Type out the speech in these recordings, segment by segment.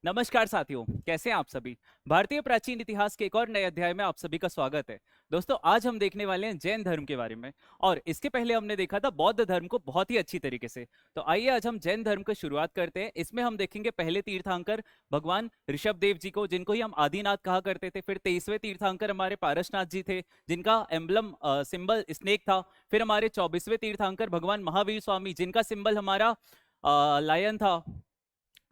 नमस्कार साथियों, कैसे हैं आप सभी। भारतीय प्राचीन इतिहास के एक और नए अध्याय में आप सभी का स्वागत है। दोस्तों, आज हम देखने वाले हैं जैन धर्म के बारे में। और इसके पहले हमने देखा था बौद्ध धर्म को बहुत ही अच्छी तरीके से। तो आइए आज हम जैन धर्म की शुरुआत करते हैं। इसमें हम देखेंगे पहले तीर्थंकर भगवान ऋषभ देव जी को, जिनको ही हम आदिनाथ कहा करते थे। फिर 23वें तीर्थंकर हमारे पारसनाथ जी थे, जिनका एम्बलम सिंबल स्नेक था। फिर हमारे 24वें तीर्थंकर भगवान महावीर स्वामी, जिनका सिंबल हमारा लायन था,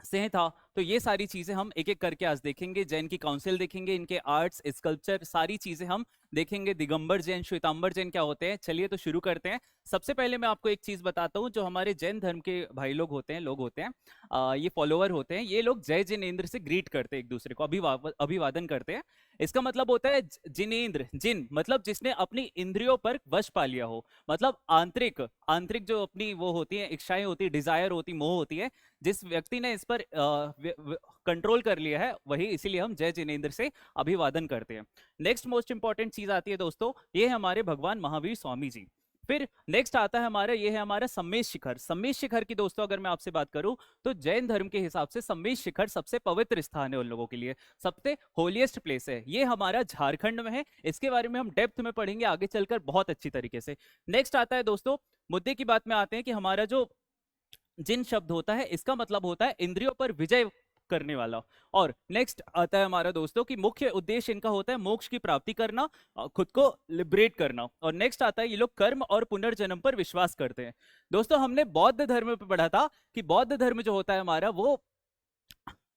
सिंह था। तो ये सारी चीजें हम एक एक करके आज देखेंगे। जैन की काउंसिल देखेंगे, इनके आर्ट्स, स्कल्पचर, सारी चीजें हम देखेंगे। दिगंबर जैन, श्वेतांबर जैन क्या होते हैं। चलिए तो शुरू करते हैं। सबसे पहले मैं आपको एक चीज बताता हूँ। जो हमारे जैन धर्म के भाई लोग होते हैं, ये फॉलोअर होते हैं, ये लोग जय जिनेन्द्र से ग्रीट करते हैं, एक दूसरे को अभिवादन करते हैं। इसका मतलब होता है जिनेन्द्र, जिन मतलब जिसने अपनी इंद्रियों पर वश पा लिया हो। मतलब आंतरिक आंतरिक जो अपनी वो होती है, इच्छाएं होती, डिजायर होती, मोह होती है, जिस व्यक्ति ने इस पर कंट्रोल कर लिया है, वही, इसीलिए हम जय जिनेन्द्र से अभिवादन करते हैं। नेक्स्ट मोस्ट इंपॉर्टेंट चीज आती है दोस्तों, ये है हमारे भगवान महावीर स्वामी जी। फिर नेक्स्ट आता है हमारा, ये है हमारा सम्मेश शिखर। सम्मेश शिखर की दोस्तों अगर मैं आपसे बात करूं, तो जैन धर्म के हिसाब से सम्मेश शिखर सबसे पवित्र स्थान है उन लोगों के लिए, सबसे होलीएस्ट प्लेस है। ये हमारा झारखंड में है। इसके बारे में हम डेप्थ में पढ़ेंगे आगे चलकर बहुत अच्छी तरीके से। नेक्स्ट आता है दोस्तों, मुद्दे की बात में आते हैं कि हमारा जो जिन शब्द होता है, इसका मतलब होता है इंद्रियों पर विजय करने वाला। और नेक्स्ट आता है हमारा दोस्तों कि मुख्य उद्देश्य इनका होता है मोक्ष की प्राप्ति करना, खुद को लिबरेट करना। और नेक्स्ट आता है ये लोग कर्म और पुनर्जन्म पर विश्वास करते हैं। दोस्तों, हमने बौद्ध धर्म पे पढ़ा था कि बौद्ध धर्म जो होता है हमारा, वो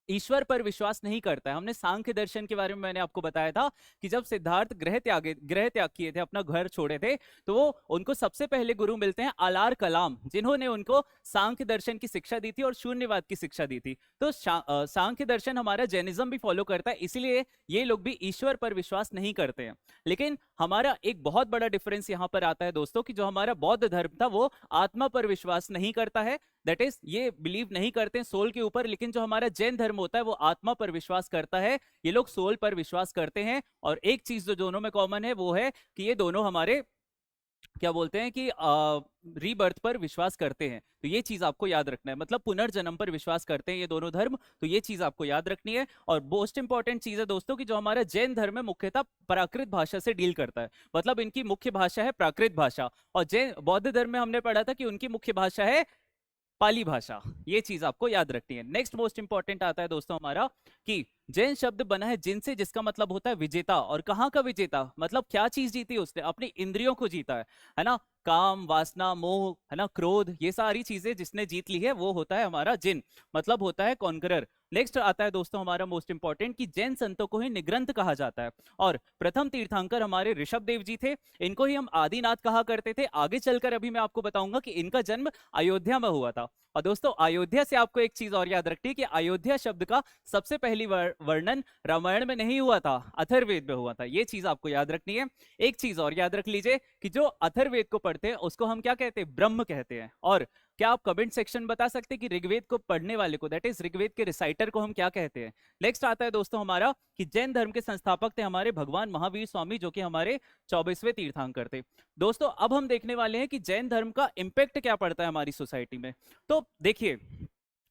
ईश्वर पर विश्वास नहीं करता है। हमने सांख्य दर्शन के बारे में मैंने आपको बताया था कि जब सिद्धार्थ ग्रह त्याग किए थे, अपना घर छोड़े थे, तो वो उनको सबसे पहले गुरु मिलते हैं आलार कलाम, जिन्होंने उनको सांख्य दर्शन की शिक्षा दी थी और शून्यवाद की शिक्षा दी थी। तो सांख्य दर्शन हमारा जैनिज्म भी फॉलो करता है, इसीलिए ये लोग भी ईश्वर पर विश्वास नहीं करते हैं। लेकिन हमारा एक बहुत बड़ा डिफरेंस यहां पर आता है दोस्तों, कि जो हमारा बौद्ध धर्म था वो आत्मा पर विश्वास नहीं करता है, दैट इज ये बिलीव नहीं करते हैं सोल के ऊपर। लेकिन जो हमारा जैन धर्म होता है वो आत्मा पर विश्वास करता है, ये लोग सोल पर विश्वास करते हैं। और एक चीज जो दोनों में कॉमन है वो है कि ये दोनों हमारे क्या बोलते हैं कि रीबर्थ पर विश्वास करते हैं। तो ये चीज आपको याद रखना है, मतलब पुनर्जन्म पर विश्वास करते हैं ये दोनों धर्म। तो ये चीज आपको याद रखनी है। और मोस्ट इंपॉर्टेंट चीज है दोस्तों कि जो हमारा जैन धर्म है मुख्यतः प्राकृत भाषा से डील करता है, मतलब इनकी मुख्य भाषा है प्राकृत भाषा। और जैन बौद्ध धर्म में हमने पढ़ा था कि उनकी मुख्य भाषा है पाली भाषा। ये चीज आपको याद रखनी है। नेक्स्ट मोस्ट इंपॉर्टेंट आता है दोस्तों हमारा कि जैन शब्द बना है जिन से, जिसका मतलब होता है विजेता। और कहाँ का विजेता, मतलब क्या चीज जीती उसने, अपनी इंद्रियों को जीता है ना। काम, वासना, मोह, है ना, क्रोध, ये सारी चीजें जिसने जीत ली है वो होता है हमारा जिन, मतलब होता है कॉन्करर। नेक्स्ट आता है दोस्तों हमारा मोस्ट इंपॉर्टेंट कि जैन संतों को ही निग्रंथ कहा जाता है। और प्रथम तीर्थंकर हमारे ऋषभ देव जी थे, इनको ही हम आदिनाथ कहा करते थे। आगे चलकर अभी मैं आपको बताऊंगा कि इनका जन्म अयोध्या में हुआ था। और दोस्तों, अयोध्या से आपको एक चीज और याद रखनी है कि अयोध्या शब्द का सबसे पहली वर्णन रामायण में नहीं हुआ था, अथर्ववेद में हुआ था। ये चीज आपको याद रखनी है। एक चीज और याद रख लीजिए कि जो अथर्ववेद को पढ़ते हैं उसको हम क्या कहते हैं, ब्रह्म कहते हैं। और क्या आप कमेंट सेक्शन बता सकते हैं कि ऋग्वेद को पढ़ने वाले को, दैट इज ऋग्वेद के रिसाइटर को हम क्या कहते हैं। नेक्स्ट आता है दोस्तों हमारा कि जैन धर्म के संस्थापक थे हमारे भगवान महावीर स्वामी, जो कि हमारे 24वें तीर्थंकर थे। दोस्तों, अब हम देखने वाले हैं कि जैन धर्म का इंपैक्ट क्या पड़ता है हमारी सोसाइटी में। तो देखिए,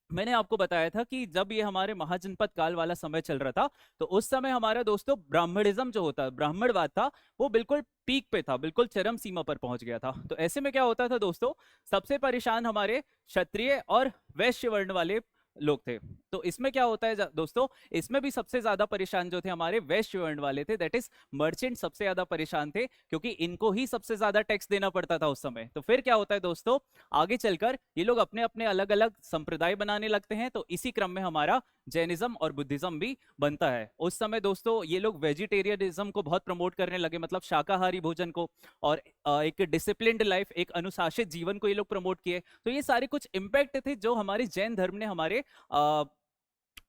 मैंने आपको बताया था कि जब ये हमारे महाजनपद काल वाला समय चल रहा था, तो उस समय हमारा दोस्तों ब्राह्मणिज्म जो होता है, ब्राह्मणवाद था, वो बिल्कुल पीक पे था, बिल्कुल चरम सीमा पर पहुंच गया था। तो ऐसे में क्या होता था दोस्तों, सबसे परेशान हमारे क्षत्रिय और वैश्य वर्ण वाले लोग थे। तो इसमें क्या होता है दोस्तों, इसमें भी सबसे ज्यादा परेशान जो थे हमारे वैश्य वर्ण वाले थे, दैट इज मर्चेंट सबसे ज्यादा परेशान थे, क्योंकि इनको ही सबसे ज्यादा टैक्स देना पड़ता था उस समय। तो फिर क्या होता है दोस्तों, आगे चलकर ये लोग अपने अपने अलग अलग संप्रदाय बनाने लगते हैं। तो इसी क्रम में हमारा जैनिज्म और बुद्धिज्म भी बनता है। उस समय दोस्तों ये लोग वेजिटेरियनिज्म को बहुत प्रमोट करने लगे, मतलब शाकाहारी भोजन को, और एक डिसिप्लिन्ड लाइफ, एक अनुशासित जीवन को ये लोग प्रमोट किए। तो ये सारे कुछ इंपैक्ट थे जो हमारे जैन धर्म ने हमारे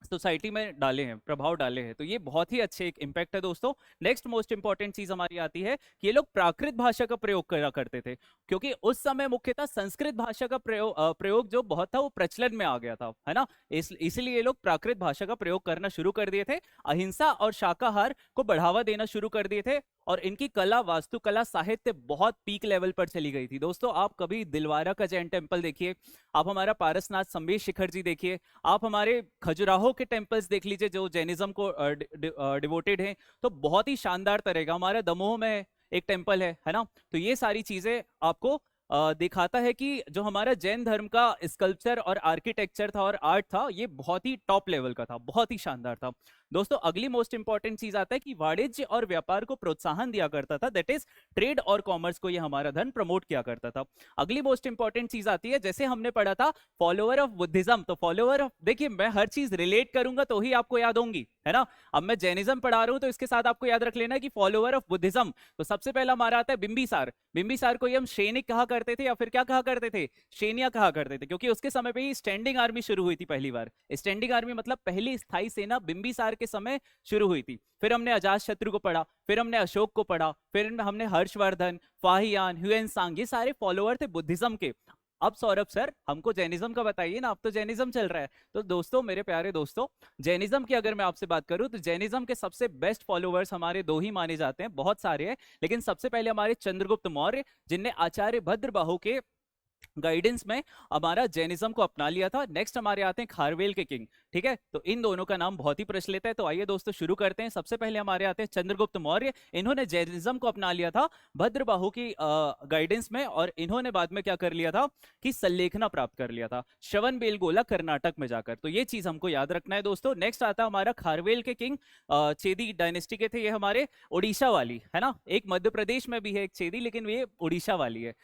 सोसाइटी में डाले हैं, प्रभाव डाले हैं। तो ये बहुत ही अच्छे एक इम्पैक्ट है दोस्तों। नेक्स्ट मोस्ट इंपॉर्टेंट चीज हमारी आती है कि ये लोग प्राकृत भाषा का प्रयोग करा करते थे, क्योंकि उस समय मुख्यतः संस्कृत भाषा का प्रयोग जो बहुत था वो प्रचलन में आ गया था, है ना। इसलिए ये लोग प्राकृत भाषा का प्रयोग करना शुरू कर दिए थे, अहिंसा और शाकाहार को बढ़ावा देना शुरू कर दिए थे। और इनकी कला, वास्तुकला, साहित्य बहुत पीक लेवल पर चली गई थी। दोस्तों आप कभी दिलवारा का जैन टेम्पल देखिए, आप हमारा पारसनाथ संबेश शिखर जी देखिए, आप हमारे खजुराहो के टेम्पल्स देख लीजिए जो जैनिज्म को डिवोटेड हैं, तो बहुत ही शानदार तरह का। हमारा दमोह में एक टेम्पल है ना। तो ये सारी चीजें आपको दिखाता है कि जो हमारा जैन धर्म का स्कल्पचर और आर्किटेक्चर था और आर्ट था, ये बहुत ही टॉप लेवल का था, बहुत ही शानदार था। दोस्तों अगली मोस्ट इंपॉर्टेंट चीज आता है कि वाणिज्य और व्यापार को प्रोत्साहन दिया करता था, दैट इज ट्रेड और कॉमर्स को ये हमारा धन प्रमोट किया करता था। अगली मोस्ट इंपॉर्टेंट चीज आती है, जैसे हमने पढ़ा था फॉलोअर ऑफ बुद्धिज्म, तो फॉलोअर ऑफ, देखिए मैं हर चीज रिलेट करूंगा तो ही आपको याद होंगी, है ना। अब मैं जैनिज्म पढ़ा रहा हूं तो इसके साथ आपको याद रख लेना कि फॉलोअर ऑफ बुद्धिज्म, तो सबसे पहला हमारा आता है बिंबिसार। बिंबिसार को ही हम सैनिक कहा करते थे या फिर क्या कहा करते थे, सैनिया कहा करते थे, क्योंकि उसके समय पे ही स्टैंडिंग आर्मी शुरू हुई थी पहली बार। स्टैंडिंग आर्मी मतलब पहली स्थायी सेना बिंबिसार के समय शुरू हुई थी। फिर हमने अजात शत्रु को पढ़ा, फिर हमने अशोक को पढ़ा, फिर हमने हर्षवर्धन, फाहियान, ह्यूएन ये सारे फॉलोअर थे बुद्धिज्म के। अब सौरभ सर हमको जैनिज्म का बताइए ना, अब तो जैनिज्म चल रहा है। तो दोस्तों, मेरे प्यारे दोस्तों, जैनिज्म की अगर मैं आपसे बात करूं तो जैनिज्म के सबसे बेस्ट फॉलोअर्स हमारे दो ही माने जाते हैं, बहुत सारे हैं, लेकिन सबसे पहले हमारे चंद्रगुप्त मौर्य, जिनने आचार्य भद्रबाहु के गाइडेंस में हमारा जैनिज्म को अपना लिया था। नेक्स्ट हमारे आते हैं खारवेल के किंग, ठीक है। तो इन दोनों का नाम बहुत ही प्रचलित है। तो आइए दोस्तों शुरू करते हैं। सबसे पहले हमारे आते हैं चंद्रगुप्त मौर्य, इन्होंने जैनिज्म को अपना लिया था भद्रबाहु की गाइडेंस में, और इन्होंने बाद में क्या कर लिया था कि संलेखना प्राप्त कर लिया था श्रवणबेलगोला कर्नाटक में जाकर। तो ये चीज हमको याद रखना है दोस्तों। नेक्स्ट आता हमारा खारवेल के किंग, चेदी डायनेस्टी के थे ये, हमारे उड़ीसा वाली, है ना। एक मध्य प्रदेश में भी है एक चेदी, लेकिन ये उड़ीसा वाली है।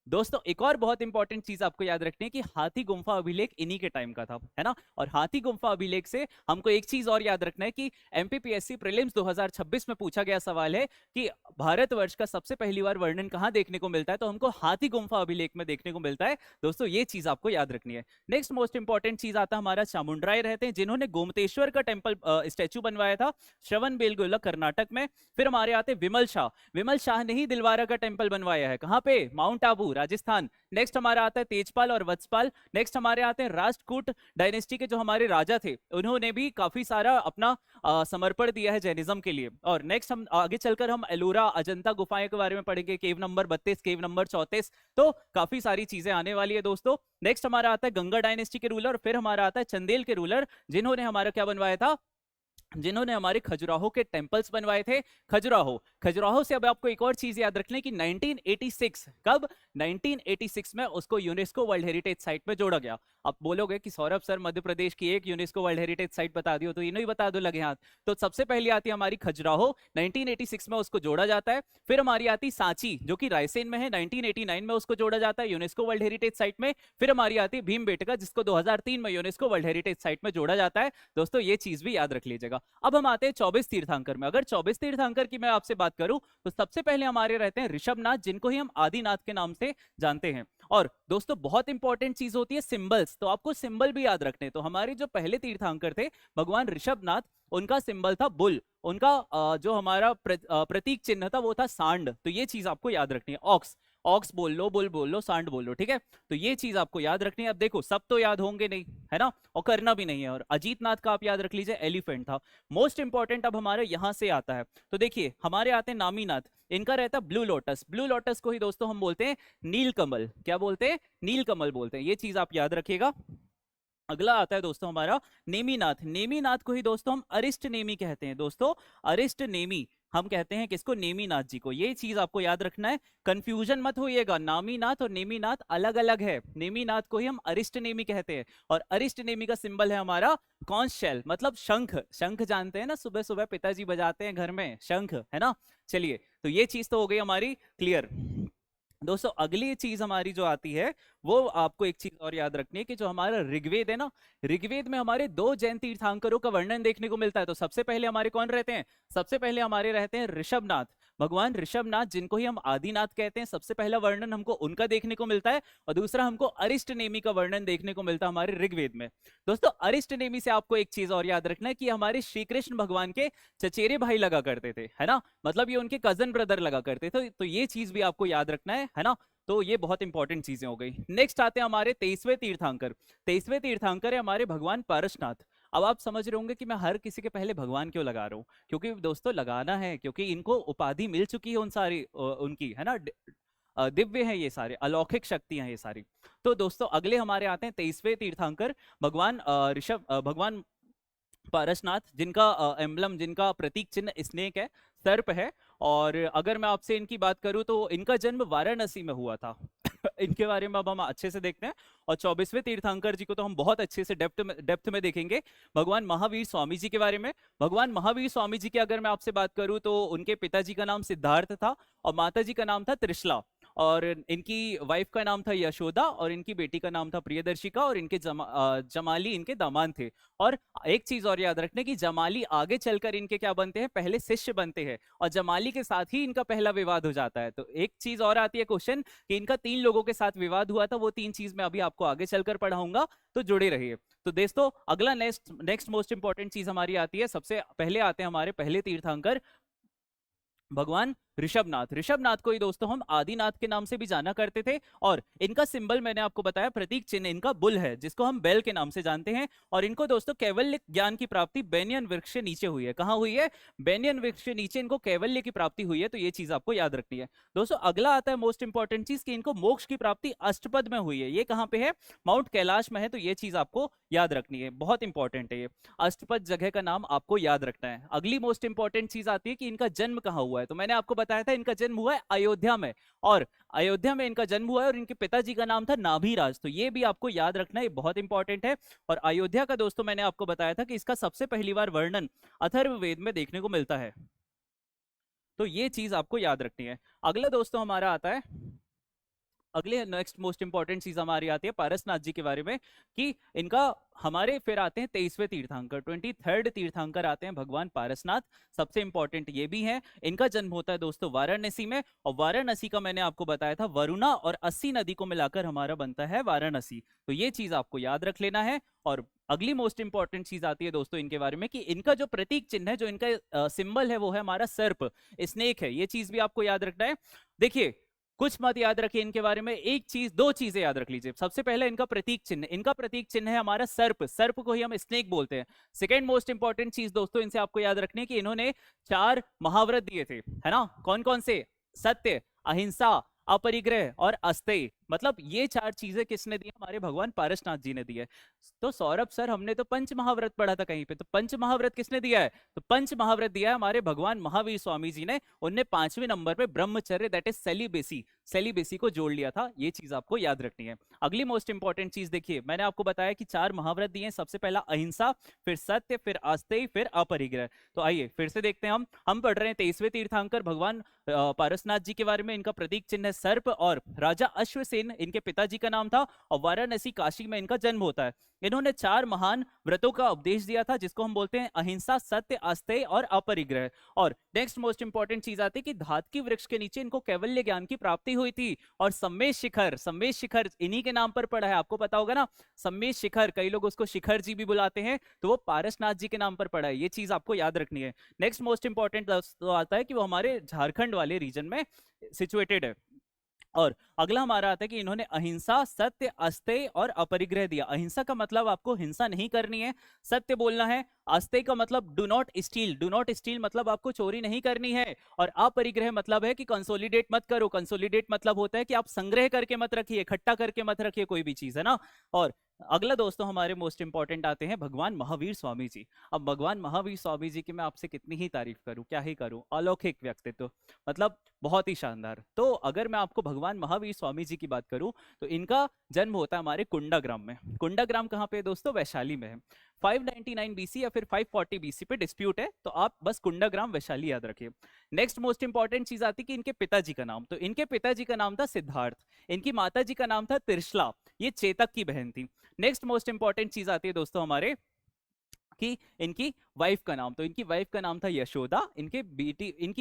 दोस्तों एक और बहुत इंपॉर्टेंट चीज आपको याद रखनी है कि हाथी गुम्फा अभिलेख इन्हीं के टाइम का था, है ना। और हाथी गुम्फा अभिलेख से हमको एक चीज और याद रखना है कि एमपीपीएससी प्रीलिम्स 2026 में पूछा गया सवाल है कि भारतवर्ष का सबसे पहली बार वर्णन कहां देखने को मिलता है, तो हमको हाथी गुम्फा अभिलेख में देखने को मिलता है। दोस्तों ये चीज आपको याद रखनी है। नेक्स्ट मोस्ट इंपॉर्टेंट चीज आता हमारा चामुंडराय रहते हैं, जिन्होंने गोमतेश्वर का टेम्पल स्टैचू बनवाया था श्रवणबेलगोला कर्नाटक में। फिर हमारे आते विमल शाह, विमल शाह ने ही दिलवारा का टेम्पल बनवाया है, कहां पे, माउंट आबू राजस्थान। नेक्स्ट हमारा आता है तेजपाल और वत्सपाल। नेक्स्ट हमारे आते हैं राष्ट्रकूट डायनेस्टी के जो हमारे राजा थे, उन्होंने भी काफी सारा अपना समर्पण दिया है जैनिज्म के लिए। और नेक्स्ट हम आगे चलकर हम एलोरा अजंता गुफाएं के बारे में पढ़ेंगे, केव नंबर 32, केव नंबर 34, तो काफी सारी चीजें आने वाली है दोस्तों। नेक्स्ट हमारा आता है गंगा डायनेस्टी के रूलर, फिर हमारा आता है चंदेल के रूलर, जिन्होंने हमारा क्या बनवाया था, जिन्होंने हमारे खजुराहो के टेंपल्स बनवाए थे। खजुराहो से अब आपको एक और चीज याद रखने की 1986, कब, 1986 में उसको यूनेस्को वर्ल्ड हेरिटेज साइट में जोड़ा गया। अब बोलोगे कि सौरभ सर मध्य प्रदेश की एक यूनेस्को वर्ल्ड हेरिटेज साइट बता दियो, तो इन्हों ही बता दो लगे हाथ। तो सबसे पहले आती है हमारी खजुराहो, 1986 में उसको जोड़ा जाता है। फिर हमारी आती सांची जो कि रायसेन में है, 1989 में उसको जोड़ा जाता है यूनेस्को वर्ल्ड हेरिटेज साइट में। फिर हमारी आती है भीमबेटका, जिसको 2003 में यूनेस्को वर्ल्ड हेरिटेज साइट में जोड़ा जाता है। दोस्तों ये चीज भी याद रख लीजिएगा। अब हम आते हैं 24 तीर्थंकर में। अगर 24 तीर्थंकर की मैं आपसे बात करूं तो सबसे पहले हमारे रहते हैं ऋषभनाथ, जिनको ही हम आदिनाथ के नाम से जानते हैं। और दोस्तों बहुत इंपॉर्टेंट चीज होती है सिंबल्स, तो आपको सिंबल भी याद रखने। तो हमारे जो पहले तीर्थंकर थे भगवान ऋषभनाथ, उनका सिंबल था बुल, उनका जो हमारा प्रतीक चिन्ह था वो था सांड। तो ये चीज आपको याद रखनी है। ऑक्स, ऑक्स बोल लो, बुल बोल लो, सांड बोल लो, ठीक है। तो ये चीज आपको याद रखनी है। अब देखो सब तो याद होंगे नहीं, है ना, और करना भी नहीं है। और अजीत नाथ का आप याद रख लीजिए, एलिफेंट था। मोस्ट इंपॉर्टेंट अब हमारे यहां से आता है, तो देखिए हमारे आते हैं नामीनाथ, इनका रहता है ब्लू लोटस। ब्लू लोटस को ही दोस्तों हम बोलते हैं नीलकमल, क्या बोलते हैं, नीलकमल बोलते हैं। ये चीज आप याद रखिएगा। अगला आता है दोस्तों हमारा नेमीनाथ। नेमीनाथ को ही दोस्तों हम अरिष्ट नेमी कहते हैं। दोस्तों अरिष्ट नेमी हम कहते हैं किसको, नेमीनाथ जी को। ये चीज आपको याद रखना है, कंफ्यूजन मत होइएगा, नामीनाथ और नेमीनाथ अलग अलग है। नेमीनाथ को ही हम अरिष्ट नेमी कहते हैं, और अरिष्ट नेमी का सिंबल है हमारा कॉन्च शेल, मतलब शंख। शंख जानते हैं ना, सुबह सुबह पिताजी बजाते हैं घर में शंख, है ना। चलिए तो ये चीज तो हो गई हमारी क्लियर। दोस्तों अगली चीज हमारी जो आती है वो आपको एक चीज और याद रखनी है कि जो हमारा ऋग्वेद है ना, ऋग्वेद में हमारे दो जैन तीर्थंकरों का वर्णन देखने को मिलता है। तो सबसे पहले हमारे कौन रहते हैं, सबसे पहले हमारे रहते हैं ऋषभनाथ, भगवान ऋषभनाथ, जिनको ही हम आदिनाथ कहते हैं। सबसे पहला वर्णन हमको उनका देखने को मिलता है, और दूसरा हमको अरिष्ट नेमी का वर्णन देखने को मिलता है हमारे ऋग्वेद में। दोस्तों अरिष्ट नेमी से आपको एक चीज और याद रखना है कि हमारे श्री कृष्ण भगवान के चचेरे भाई लगा करते थे, है ना, मतलब ये उनके कजन ब्रदर लगा करते थे। तो ये चीज भी आपको याद रखना है ना। तो ये बहुत इंपॉर्टेंट चीजें हो गई। नेक्स्ट आते हैं हमारे 23वें तीर्थंकर। 23वें तीर्थंकर है हमारे भगवान पारसनाथ। अब आप समझ रहे होंगे कि मैं हर किसी के पहले भगवान क्यों लगा रहा हूँ, क्योंकि दोस्तों लगाना है, क्योंकि इनको उपाधि मिल चुकी है उन सारी उनकी, है ना, दिव्य है, ये सारे अलौकिक शक्तियां हैं ये सारी। तो दोस्तों अगले हमारे आते हैं 23वें तीर्थंकर भगवान भगवान पारसनाथ, जिनका एम्बलम, जिनका प्रतीक चिन्ह स्नेक है, सर्प है। और अगर मैं आपसे इनकी बात करूं तो इनका जन्म वाराणसी में हुआ था। इनके बारे में अब हम अच्छे से देखते हैं। और 24वें तीर्थंकर जी को तो हम बहुत अच्छे से डेप्थ में देखेंगे, भगवान महावीर स्वामी जी के बारे में। भगवान महावीर स्वामी जी की अगर मैं आपसे बात करूं तो उनके पिताजी का नाम सिद्धार्थ था और माता जी का नाम था त्रिशला। और इनकी वाइफ का नाम था यशोदा और इनकी बेटी का नाम था प्रियदर्शिका और इनके जमाली इनके दामाद थे। और एक चीज और याद रखने की, जमाली आगे चलकर इनके क्या बनते हैं, पहले शिष्य बनते हैं और जमाली के साथ ही इनका पहला विवाद हो जाता है। तो एक चीज और आती है क्वेश्चन कि इनका 3 लोगों के साथ विवाद हुआ था, वो 3 चीज मैं अभी आपको आगे चलकर पढ़ाऊंगा, तो जुड़े रहिए। तो दोस्तों अगला नेक्स्ट मोस्ट इंपॉर्टेंट चीज हमारी आती है, सबसे पहले आते हैं हमारे पहले तीर्थंकर भगवान ऋषभनाथ। ऋषभनाथ को ही दोस्तों हम आदिनाथ के नाम से भी जाना करते थे। और इनका सिंबल मैंने आपको बताया, प्रतीक चिन्ह इनका बुल है, जिसको हम बेल के नाम से जानते हैं। और इनको दोस्तों कैवल्य ज्ञान की प्राप्ति बेनियन वृक्ष से नीचे हुई है। कहाँ हुई है? बेनियन वृक्ष से नीचे इनको कैवल्य की प्राप्ति हुई है। तो ये चीज आपको याद रखनी है। दोस्तों अगला आता है मोस्ट इंपॉर्टेंट चीज कि इनको मोक्ष की प्राप्ति अष्टपद में हुई है। ये कहाँ पे है? माउंट कैलाश में है। तो ये चीज आपको याद रखनी है, बहुत इंपॉर्टेंट है ये, अष्टपद जगह का नाम आपको याद रखना है। अगली मोस्ट इंपॉर्टेंट चीज आती है कि इनका जन्म कहाँ हुआ है। तो मैंने आपको बताया था इनका जन्म हुआ है अयोध्या में, और अयोध्या में इनका जन्म हुआ है और इनके पिताजी का नाम था नाभीराज। तो ये भी आपको याद रखना है, बहुत इंपॉर्टेंट है। और अयोध्या का दोस्तों मैंने आपको बताया था कि इसका सबसे पहली बार वर्णन अथर्ववेद में देखने को मिलता है। तो ये चीज आपको याद रखनी है। अगला दोस्तों हमारा आता है, अगले नेक्स्ट मोस्ट इंपॉर्टेंट चीज हमारी आती है पारसनाथ जी के बारे में कि इनका, हमारे फिर आते हैं 23वें तीर्थंकर, 23rd तीर्थंकर आते हैं भगवान पारसनाथ। सबसे इंपॉर्टेंट ये भी है, इनका जन्म होता है दोस्तों वाराणसी में। और वाराणसी का मैंने आपको बताया था वरुणा और 80 नदी को मिलाकर हमारा बनता है वाराणसी। तो ये चीज आपको याद रख लेना है। और अगली मोस्ट इंपॉर्टेंट चीज आती है दोस्तों इनके बारे में कि इनका जो प्रतीक चिन्ह है, जो इनका सिंबल है, वो है हमारा सर्प, स्नेक है। ये चीज भी आपको याद रखना है। देखिए कुछ मत याद रखिए इनके बारे में, एक चीज, 2 चीजें याद रख लीजिए। सबसे पहले इनका प्रतीक चिन्ह, इनका प्रतीक चिन्ह है हमारा सर्प, सर्प को ही हम स्नेक बोलते हैं। सेकेंड मोस्ट इंपॉर्टेंट चीज दोस्तों इनसे आपको याद रखनी है कि इन्होंने 4 महाव्रत दिए थे, है ना? कौन कौन से? सत्य, अहिंसा, अपरिग्रह और अस्तेय। मतलब ये 4 चीजें किसने दी? हमारे भगवान पारसनाथ जी ने दी है। तो सौरभ सर, हमने तो पंच महाव्रत पढ़ा था कहीं पे, तो पंच महाव्रत किसने दिया है? तो पंच महाव्रत दिया है हमारे भगवान महावीर स्वामी जी ने। उनने 5वें नंबर पे ब्रह्मचर्य, दैट इज सेलिबेसी, सेलिबेसी को जोड़ लिया था। ये चीज आपको याद रखनी है। अगली मोस्ट इंपॉर्टेंट चीज देखिए, मैंने आपको बताया कि 4 महाव्रत दिए हैं। सबसे पहला अहिंसा, फिर सत्य, फिर आस्तेय, फिर अपरिग्रह। तो आइए फिर से देखते हैं, हम पढ़ रहे हैं 23वें तीर्थंकर भगवान पारसनाथ जी के बारे में। इनका प्रतीक चिन्ह है सर्प और राजा अश्वसेन इनके पिताजी का नाम था। और वाराणसी काशी में इनका जन्म होता है। इन्होंने 4 महान व्रतों का उपदेश दिया था, जिसको हम बोलते हैं अहिंसा, सत्य, आस्तेय और अपरिग्रह। और नेक्स्ट मोस्ट इंपॉर्टेंट चीज आती है कि धातकी वृक्ष के नीचे इनको कैवल्य ज्ञान की प्राप्ति हुई थी। और सम्मेश शिखर, सम्मेश शिखर इन्हीं के नाम पर पड़ा है, आपको पता होगा ना, सम्मेश शिखर, कई लोग उसको शिखर जी भी बुलाते हैं, तो वो पारसनाथ जी के नाम पर पड़ा है। ये चीज आपको याद रखनी है। नेक्स्ट मोस्ट इंपॉर्टेंट तो आता है कि वो हमारे झारखंड वाले रीजन में सिचुएटेड है। और अगला हमारा आता है कि इन्होंने अहिंसा, सत्य, अस्तेय और अपरिग्रह दिया। अहिंसा का मतलब आपको हिंसा नहीं करनी है, सत्य बोलना है। अस्तेय का मतलब do not steel, do not steel मतलब आपको चोरी नहीं करनी है। और अपरिग्रह मतलब है कि कंसोलिडेट मत करो। कंसोलिडेट मतलब होता है कि आप संग्रह करके मत रखिए, इकट्ठा करके मत रखिए कोई भी चीज, है ना। और अगला दोस्तों हमारे मोस्ट इंपॉर्टेंट आते हैं भगवान महावीर स्वामी जी। अब भगवान महावीर स्वामी जी की मैं आपसे कितनी ही तारीफ करूं, क्या ही करूं, अलौकिक व्यक्तित्व, मतलब बहुत ही शानदार। तो अगर मैं आपको भगवान महावीर स्वामी जी की बात करूं तो इनका जन्म होता है हमारे कुंडाग्राम में। कुंडाग्राम कहाँ पे है दोस्तों? वैशाली में है। 599 बीसी या फिर 540 बीसी पे डिस्प्यूट है, तो आप बस कुंडाग्राम वैशाली याद रखिए। नेक्स्ट मोस्ट इंपॉर्टेंट चीज आती है कि इनके पिताजी का नाम, तो इनके पिताजी का नाम था सिद्धार्थ, इनकी माता जी का नाम था त्रिशला, ये चेतक की बहन थी। नेक्स्ट मोस्ट इंपॉर्टेंट चीज आती है दोस्तों हमारे कि इनकी वाइफ का नाम, तो इनकी वाइफ का नाम था यशोदा, इनकी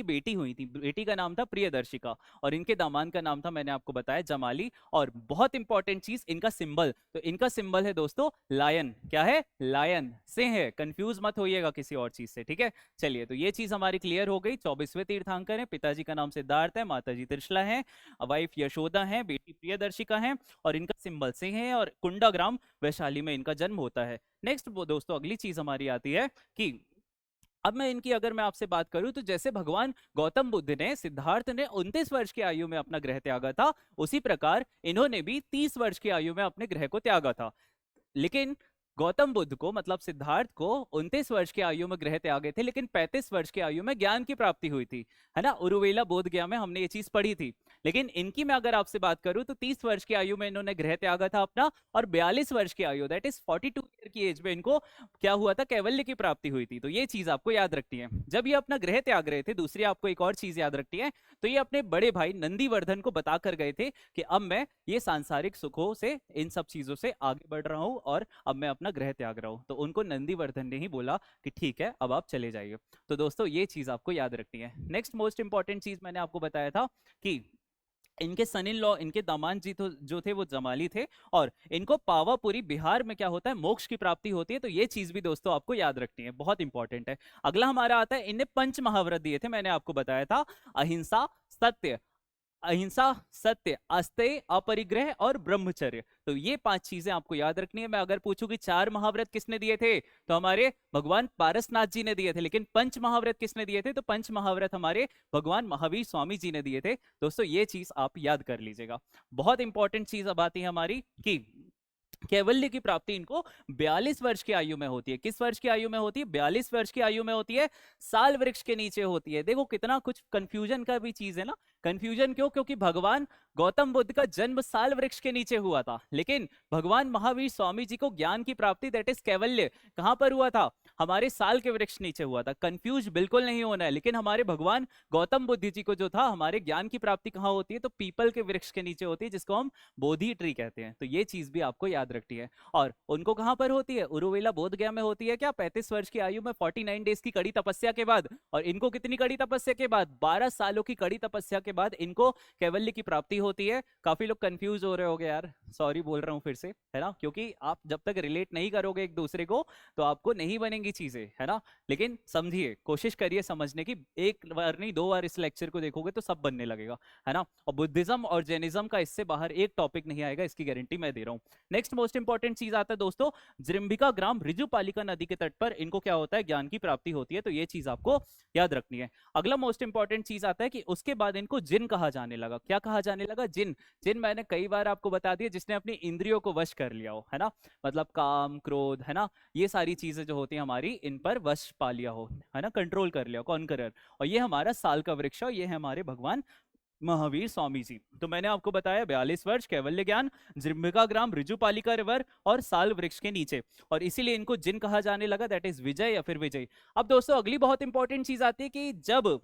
बेटी हुई थी, बेटी का नाम था प्रियदर्शिका, और इनके दामाद का नाम था, मैंने आपको बताया, जमाली। और बहुत इंपॉर्टेंट चीज, इनका सिंबल, तो इनका सिंबल है दोस्तों लायन। क्या है? लायन, सिंह है, कंफ्यूज मत होइएगा किसी और चीज से, ठीक है। चलिए, तो ये चीज हमारी क्लियर हो गई। 24वें तीर्थंकर है, पिताजी का नाम सिद्धार्थ है, माताजी त्रिशला है, वाइफ यशोदा है, बेटी प्रियदर्शिका है, और इनका सिंबल सिंह है, और कुंडाग्राम वैशाली में इनका जन्म होता है। नेक्स्ट वो दोस्तों अगली चीज हमारी आती है कि अब मैं इनकी अगर मैं आपसे बात करूं, तो जैसे भगवान गौतम बुद्ध ने, सिद्धार्थ ने 29 वर्ष की आयु में अपना गृह त्यागा था, उसी प्रकार इन्होंने भी 30 वर्ष की आयु में अपने गृह को त्यागा था। लेकिन गौतम बुद्ध को, मतलब सिद्धार्थ को, 29 वर्ष की आयु में गृह त्यागे थे, लेकिन 35 वर्ष की आयु में ज्ञान की प्राप्ति हुई थी, है ना। उरुवेला बोध गया में हमने ये चीज पढ़ी थी। लेकिन इनकी मैं अगर आपसे बात करूं, तो 30 वर्ष की आयु में इन्होंने गृह त्यागा था अपना, और 42 वर्ष की आयु, दैट इज 42 ईयर की एज में इनको क्या हुआ था? कैवल्य की प्राप्ति हुई थी। तो ये चीज आपको याद रखनी है। जब ये अपना गृह त्याग रहे थे, दूसरी आपको एक और चीज याद रखनी है, तो ये अपने बड़े भाई नंदीवर्धन को बता कर गए थे कि अब मैं ये सांसारिक सुखों से, इन सब चीजों से आगे बढ़ रहा हूं, और अब मैं अपना गृह त्याग रहा हूं। तो उनको नंदीवर्धन ने ही बोला कि ठीक है, अब आप चले जाइए। तो दोस्तों ये चीज आपको याद रखनी है। नेक्स्ट मोस्ट इंपॉर्टेंट चीज मैंने आपको बताया था कि इनके सन इन लॉ, इनके दामाद जी तो जो थे वो जमाली थे, और इनको पावापुरी बिहार में क्या होता है? मोक्ष की प्राप्ति होती है। तो ये चीज भी दोस्तों आपको याद रखनी है, बहुत इंपॉर्टेंट है। अगला हमारा आता है, इन्हें पंच महाव्रत दिए थे, मैंने आपको बताया था, अहिंसा, सत्य, अहिंसा, सत्य, अस्तेय, अपरिग्रह और ब्रह्मचर्य। तो ये 5 चीजें आपको याद रखनी है। मैं अगर पूछूं कि 4 महाव्रत किसने दिए थे, तो हमारे भगवान पारसनाथ जी ने दिए थे। लेकिन पंच महाव्रत किसने दिए थे? तो पंच महाव्रत हमारे भगवान महावीर स्वामी जी ने दिए थे। दोस्तों ये चीज आप याद कर लीजिएगा। बहुत इंपॉर्टेंट चीज अब आती है हमारी कि कैवल्य की प्राप्ति इनको 42 वर्ष की आयु में होती है। किस वर्ष की आयु में होती है? 42 वर्ष की आयु में होती है, साल वृक्ष के नीचे होती है। देखो कितना कुछ कंफ्यूजन का भी चीज है ना। कंफ्यूजन क्यों? क्योंकि भगवान गौतम बुद्ध का जन्म साल वृक्ष के नीचे हुआ था, लेकिन भगवान महावीर स्वामी जी को ज्ञान की प्राप्ति, दैट इज कैवल्य, कहां पर हुआ था? हमारे साल के वृक्ष नीचे हुआ था। कंफ्यूज बिल्कुल नहीं होना है। लेकिन हमारे भगवान गौतम बुद्ध जी को जो था, हमारे ज्ञान की प्राप्ति कहां होती है? तो पीपल के वृक्ष के नीचे होती है, जिसको हम बोधि ट्री कहते हैं। तो ये चीज भी आपको याद रखनी है। और उनको कहां पर होती है? उरुवेला बोध गया में होती है। क्या? 35 वर्ष की आयु में 49 डेज की कड़ी तपस्या के बाद। और इनको कितनी कड़ी तपस्या के बाद? 12 सालों की कड़ी तपस्या के बाद इनको कैवल्य की प्राप्ति होती है। काफी लोग कंफ्यूज हो रहे होंगे यार, सॉरी बोल रहा हूं फिर से, है ना, क्योंकि आप जब तक रिलेट नहीं करोगे एक दूसरे को, तो आपको नहीं बनेंगी चीजें, है ना। लेकिन समझिए, कोशिश करिए समझने की। एक बार नहीं, 2 बार इस लेक्चर को देखोगे तो सब बनने लगेगा, है ना। और बुद्धिज्म और जैनिज्म का इससे बाहर एक टॉपिक नहीं आएगा, इसकी गारंटी मैं दे रहा हूं। नेक्स्ट मोस्ट इंपॉर्टेंट चीज आता है दोस्तों, जृंभिका ग्राम ऋजुपालिका नदी के तट पर इनको क्या होता है? ज्ञान की प्राप्ति होती है। तो ये चीज आपको याद रखनी है। अगला मोस्ट इंपॉर्टेंट चीज आता है कि उसके बाद इनको जिन कहा जाने लगा। क्या कहा जाने लगा? जिन। जिन मैंने कई बार आपको बता दिया, जिसने अपनी इंद्रियों को वश कर लिया हो, है ना, मतलब काम, क्रोध, है ना, ये सारी चीजें जो होती हैं हमारी, इन पर वश पा लिया हो, है ना, कंट्रोल कर लिया, कॉन्करर। और ये हमारा साल का वृक्ष है, ये है हमारे भगवान महावीर स्वामी जी। तो मैंने आपको बताया 42 वर्ष, कैवल्य ज्ञान, जृंभिका ग्राम, ऋजुपालिका रिवर और साल वृक्ष के नीचे, और इसीलिए इनको जिन कहा जाने लगा, दैट इज विजय या फिर विजय। अब दोस्तों अगली बहुत इंपॉर्टेंट चीज आती है कि जब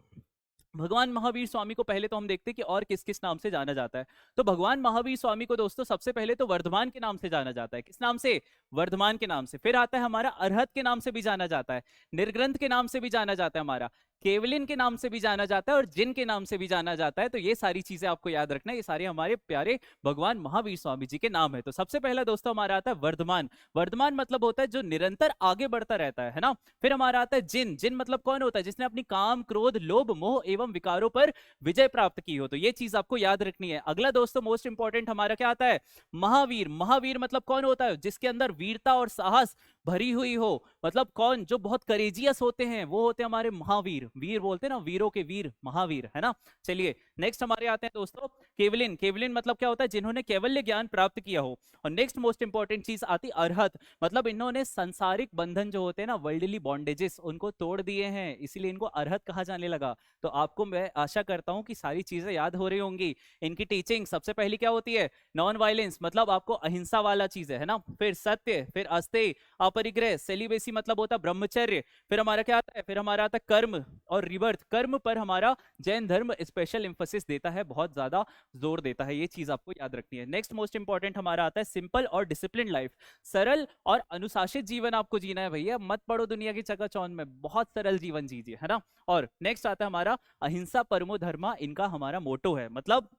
भगवान महावीर स्वामी को, पहले तो हम देखते हैं कि और किस किस नाम से जाना जाता है। तो भगवान महावीर स्वामी को दोस्तों सबसे पहले तो वर्धमान के नाम से जाना जाता है। किस नाम से? वर्धमान के नाम से। फिर आता है हमारा अरहत के नाम से भी जाना जाता है, निर्ग्रंथ के नाम से भी जाना जाता है, हमारा केवलिन के नाम से भी जाना जाता है, और जिन के नाम से भी जाना जाता है। तो ये सारी चीजें आपको याद रखना है, ये सारे हमारे प्यारे भगवान महावीर स्वामी जी के नाम है। तो सबसे पहला दोस्तों हमारा आता है वर्धमान। वर्धमान मतलब होता है जो निरंतर आगे बढ़ता रहता है ना। फिर हमारा आता है जिन। जिन मतलब कौन होता है? जिसने अपनी काम, क्रोध, लोभ, मोह एवं विकारों पर विजय प्राप्त की हो। तो ये चीज आपको याद रखनी है। अगला दोस्तों मोस्ट इंपॉर्टेंट हमारा क्या आता है? महावीर। महावीर मतलब कौन होता है? जिसके अंदर वीरता और साहस भरी हुई हो। मतलब कौन? जो बहुत करेजियस होते हैं, वो होते हैं हमारे महावीर। वीर बोलते हैं ना, वीरों के वीर, महावीर, है ना। चलिए नेक्स्ट हमारे आते हैं दोस्तों केवलिन। केवलिन मतलब क्या होता है? जिन्होंने कैवल्य ज्ञान प्राप्त किया हो। और नेक्स्ट मोस्ट इंपॉर्टेंट चीज आती अरहत। मतलब इन्होंने सांसारिक बंधन जो होते हैं ना, वर्ल्डली बॉन्डेजेस, उनको तोड़ दिए हैं, इसीलिए इनको अरहत कहा जाने लगा। तो आपको मैं आशा करता हूं कि सारी चीजें याद हो रही होंगी। इनकी टीचिंग सबसे पहली क्या होती है? नॉन वायलेंस, मतलब आपको अहिंसा वाला चीज है ना। फिर सत्य, फिर अस्तेय, अपरिग्रह, सेलिबेसी मतलब होता है ब्रह्मचर्य, फिर हमारा क्या आता है, फिर हमारा आता है कर्म और रिवर्थ। कर्म पर हमारा जैन धर्म स्पेशल इंफोसिस देता है, बहुत ज्यादा जोर देता है, ये चीज आपको याद रखनी है। नेक्स्ट मोस्ट इंपॉर्टेंट हमारा आता है सिंपल और डिसिप्लिन लाइफ, सरल और अनुशासित जीवन आपको जीना है भैया, मत पड़ो दुनिया की चकाचौंध में, बहुत सरल जीवन जीजिए, है ना। और नेक्स्ट आता है हमारा अहिंसा परमो धर्मा, इनका हमारा मोटो है, मतलब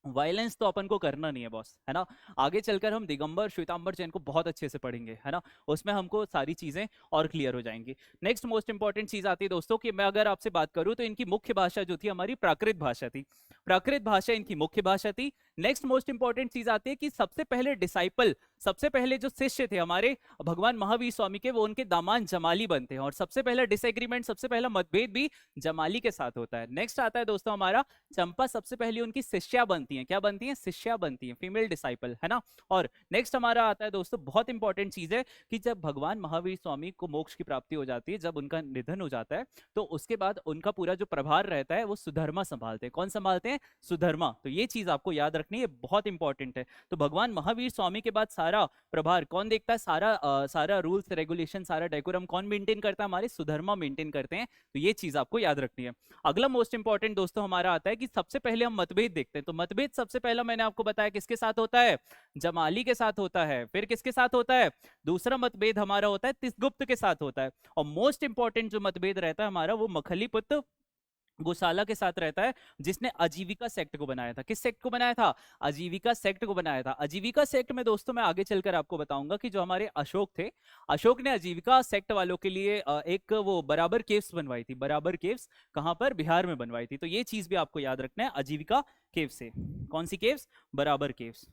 वायलेंस तो अपन को करना नहीं है बॉस, है ना। आगे चलकर हम दिगंबर श्वेतांबर जैन को बहुत अच्छे से पढ़ेंगे, है ना, उसमें हमको सारी चीजें और क्लियर हो जाएंगी। नेक्स्ट मोस्ट इंपॉर्टेंट चीज आती है दोस्तों कि मैं अगर आपसे बात करूं तो इनकी मुख्य भाषा जो थी हमारी प्राकृत भाषा थी, प्राकृत भाषा इनकी मुख्य भाषा थी। नेक्स्ट मोस्ट इंपॉर्टेंट चीज आती है कि सबसे पहले डिसाइपल, सबसे पहले जो शिष्य थे हमारे भगवान महावीर स्वामी के, वो उनके दामाद जमाली बनते हैं, और सबसे पहला डिसएग्रीमेंट, सबसे पहला मतभेद भी जमाली के साथ होता है। नेक्स्ट आता है दोस्तों हमारा चंपा सबसे पहले उनकी शिष्या बनती हैं, क्या बनती हैं, शिष्या बनती हैं, फीमेल डिसाइपल, है ना। और नेक्स्ट हमारा आता है दोस्तों बहुत इंपॉर्टेंट चीज है कि जब भगवान महावीर स्वामी को मोक्ष की प्राप्ति हो जाती है, जब उनका निधन हो जाता है, तो उसके बाद उनका पूरा जो प्रभार रहता है वो सुधर्मा संभालते हैं। कौन संभालते हैं, सुधर्मा। तो ये चीज आपको याद रखनी है, बहुत इंपॉर्टेंट है। तो भगवान महावीर स्वामी के बाद सारा प्रभार कौन देखता है, सारा रूल्स रेगुलेशन, सारा डेकोरम कौन मेंटेन करता है, हमारे सुधर्मा मेंटेन करते हैं। तो ये चीज आपको याद रखनी है। अगला मोस्ट इंपॉर्टेंट दोस्तों हमारा आता है कि सबसे पहले हम मतभेद देखते हैं। तो मतभेद सबसे पहला मैंने आपको बताया किसके साथ होता है, जमाली के साथ होता है। फिर किसके साथ होता है, दूसरा मतभेद हमारा होता है तिसगुप्त के साथ होता है। और मोस्ट इंपॉर्टेंट जो मतभेद रहता है हमारा, वो मखलीपुत्र गोशाला के साथ रहता है, जिसने आजीविका सेक्ट को बनाया था। किस सेक्ट को बनाया था, आजीविका सेक्ट को बनाया था। आजीविका सेक्ट में दोस्तों मैं आगे चलकर आपको बताऊंगा कि जो हमारे अशोक थे, अशोक ने आजीविका सेक्ट वालों के लिए एक वो बराबर केव्स बनवाई थी। बराबर केव्स कहां पर, बिहार में बनवाई थी। तो ये चीज भी आपको याद रखना है, आजीविका केव से। कौन सी केव्स, बराबर केव्स।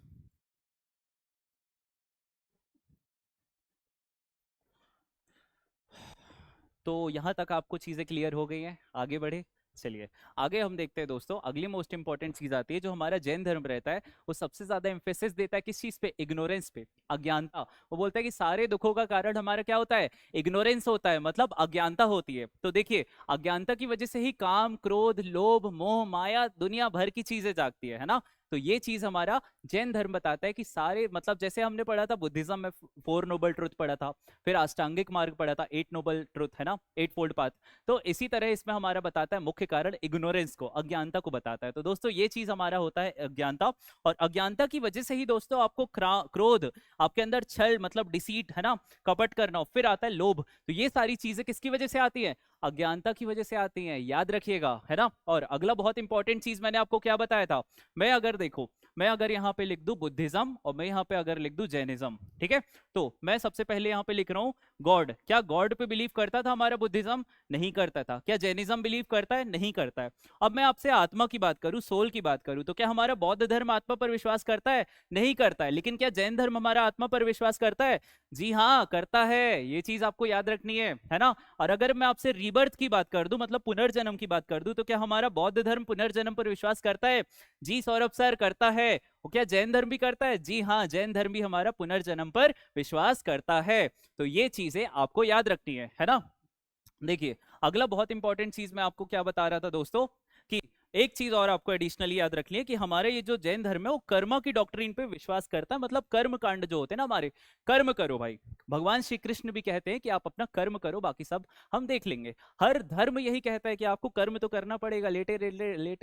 तो यहां तक आपको चीजें क्लियर हो गई हैं, आगे बढ़े। चलिए आगे हम देखते हैं दोस्तों, अगली मोस्ट इंपॉर्टेंट चीज आती है। जो हमारा जैन धर्म रहता है वो सबसे ज्यादा एम्फेसिस देता है किस चीज पे, इग्नोरेंस पे, अज्ञानता। वो बोलता है कि सारे दुखों का कारण हमारा क्या होता है, इग्नोरेंस होता है, मतलब अज्ञानता होती है। तो देखिए अज्ञानता की वजह से ही काम, क्रोध, लोभ, मोह, माया, दुनिया भर की चीजें जागती है ना। तो ये चीज हमारा जैन धर्म बताता है कि सारे, मतलब जैसे हमने पढ़ा था बुद्धिज्म में फोर नोबल ट्रुथ पढ़ा था, फिर अष्टांगिक मार्ग पढ़ा था, एट नोबल ट्रुथ, है ना, एट फोल्ड पाथ। तो इसी तरह इसमें हमारा बताता है मुख्य कारण इग्नोरेंस को, अज्ञानता को बताता है। तो दोस्तों ये चीज हमारा होता है अज्ञानता, और अज्ञानता की वजह से ही दोस्तों आपको क्रोध, आपके अंदर छल मतलब डिसीट, है ना, कपट करना, फिर आता है लोभ। तो ये सारी चीजें किसकी वजह से आती है, अज्ञानता की वजह से आती हैं, याद रखिएगा, है ना। और अगला बहुत इंपॉर्टेंट चीज मैंने आपको क्या बताया था, मैं अगर देखो, मैं अगर यहाँ पे लिख दूं बुद्धिज्म और मैं यहाँ पे अगर लिख दूं जैनिज्म, ठीक है, तो मैं सबसे पहले यहाँ पे लिख रहा हूँ गॉड। क्या गॉड पे बिलीव करता था हमारा बुद्धिज्म, नहीं करता था। क्या जैनिज्म बिलीव करता है, नहीं करता है। अब मैं आपसे आत्मा की बात करूं, सोल की बात करूं, तो क्या हमारा बौद्ध धर्म आत्मा पर विश्वास करता है, नहीं करता है। लेकिन क्या जैन धर्म हमारा आत्मा पर विश्वास करता है, जी हाँ करता है। ये चीज आपको याद रखनी है ना। और अगर मैं आपसे रीबर्थ की बात कर दूं, मतलब पुनर्जन्म की बात कर दूं, तो क्या हमारा बौद्ध धर्म पुनर्जन्म पर विश्वास करता है, जी सौरभ सर करता है। वो क्या जैन धर्म भी करता है, जी हाँ जैन धर्म भी हमारा पुनर्जन्म पर विश्वास करता है। तो ये चीजें आपको याद रखनी है ना। देखिए अगला बहुत इंपॉर्टेंट चीज मैं आपको क्या बता रहा था दोस्तों, कि एक चीज और आपको एडिशनली याद रखनी है कि हमारे ये जो जैन धर्म है वो कर्मा की डॉक्ट्रिन पे विश्वास करता है। मतलब कर्म कांड जो होते हैं ना हमारे, कर्म करो भाई। भगवान श्री कृष्ण भी कहते हैं कि आप अपना कर्म करो, बाकी सब हम देख लेंगे। हर धर्म यही कहता है कि आपको कर्म तो करना पड़ेगा, लेटे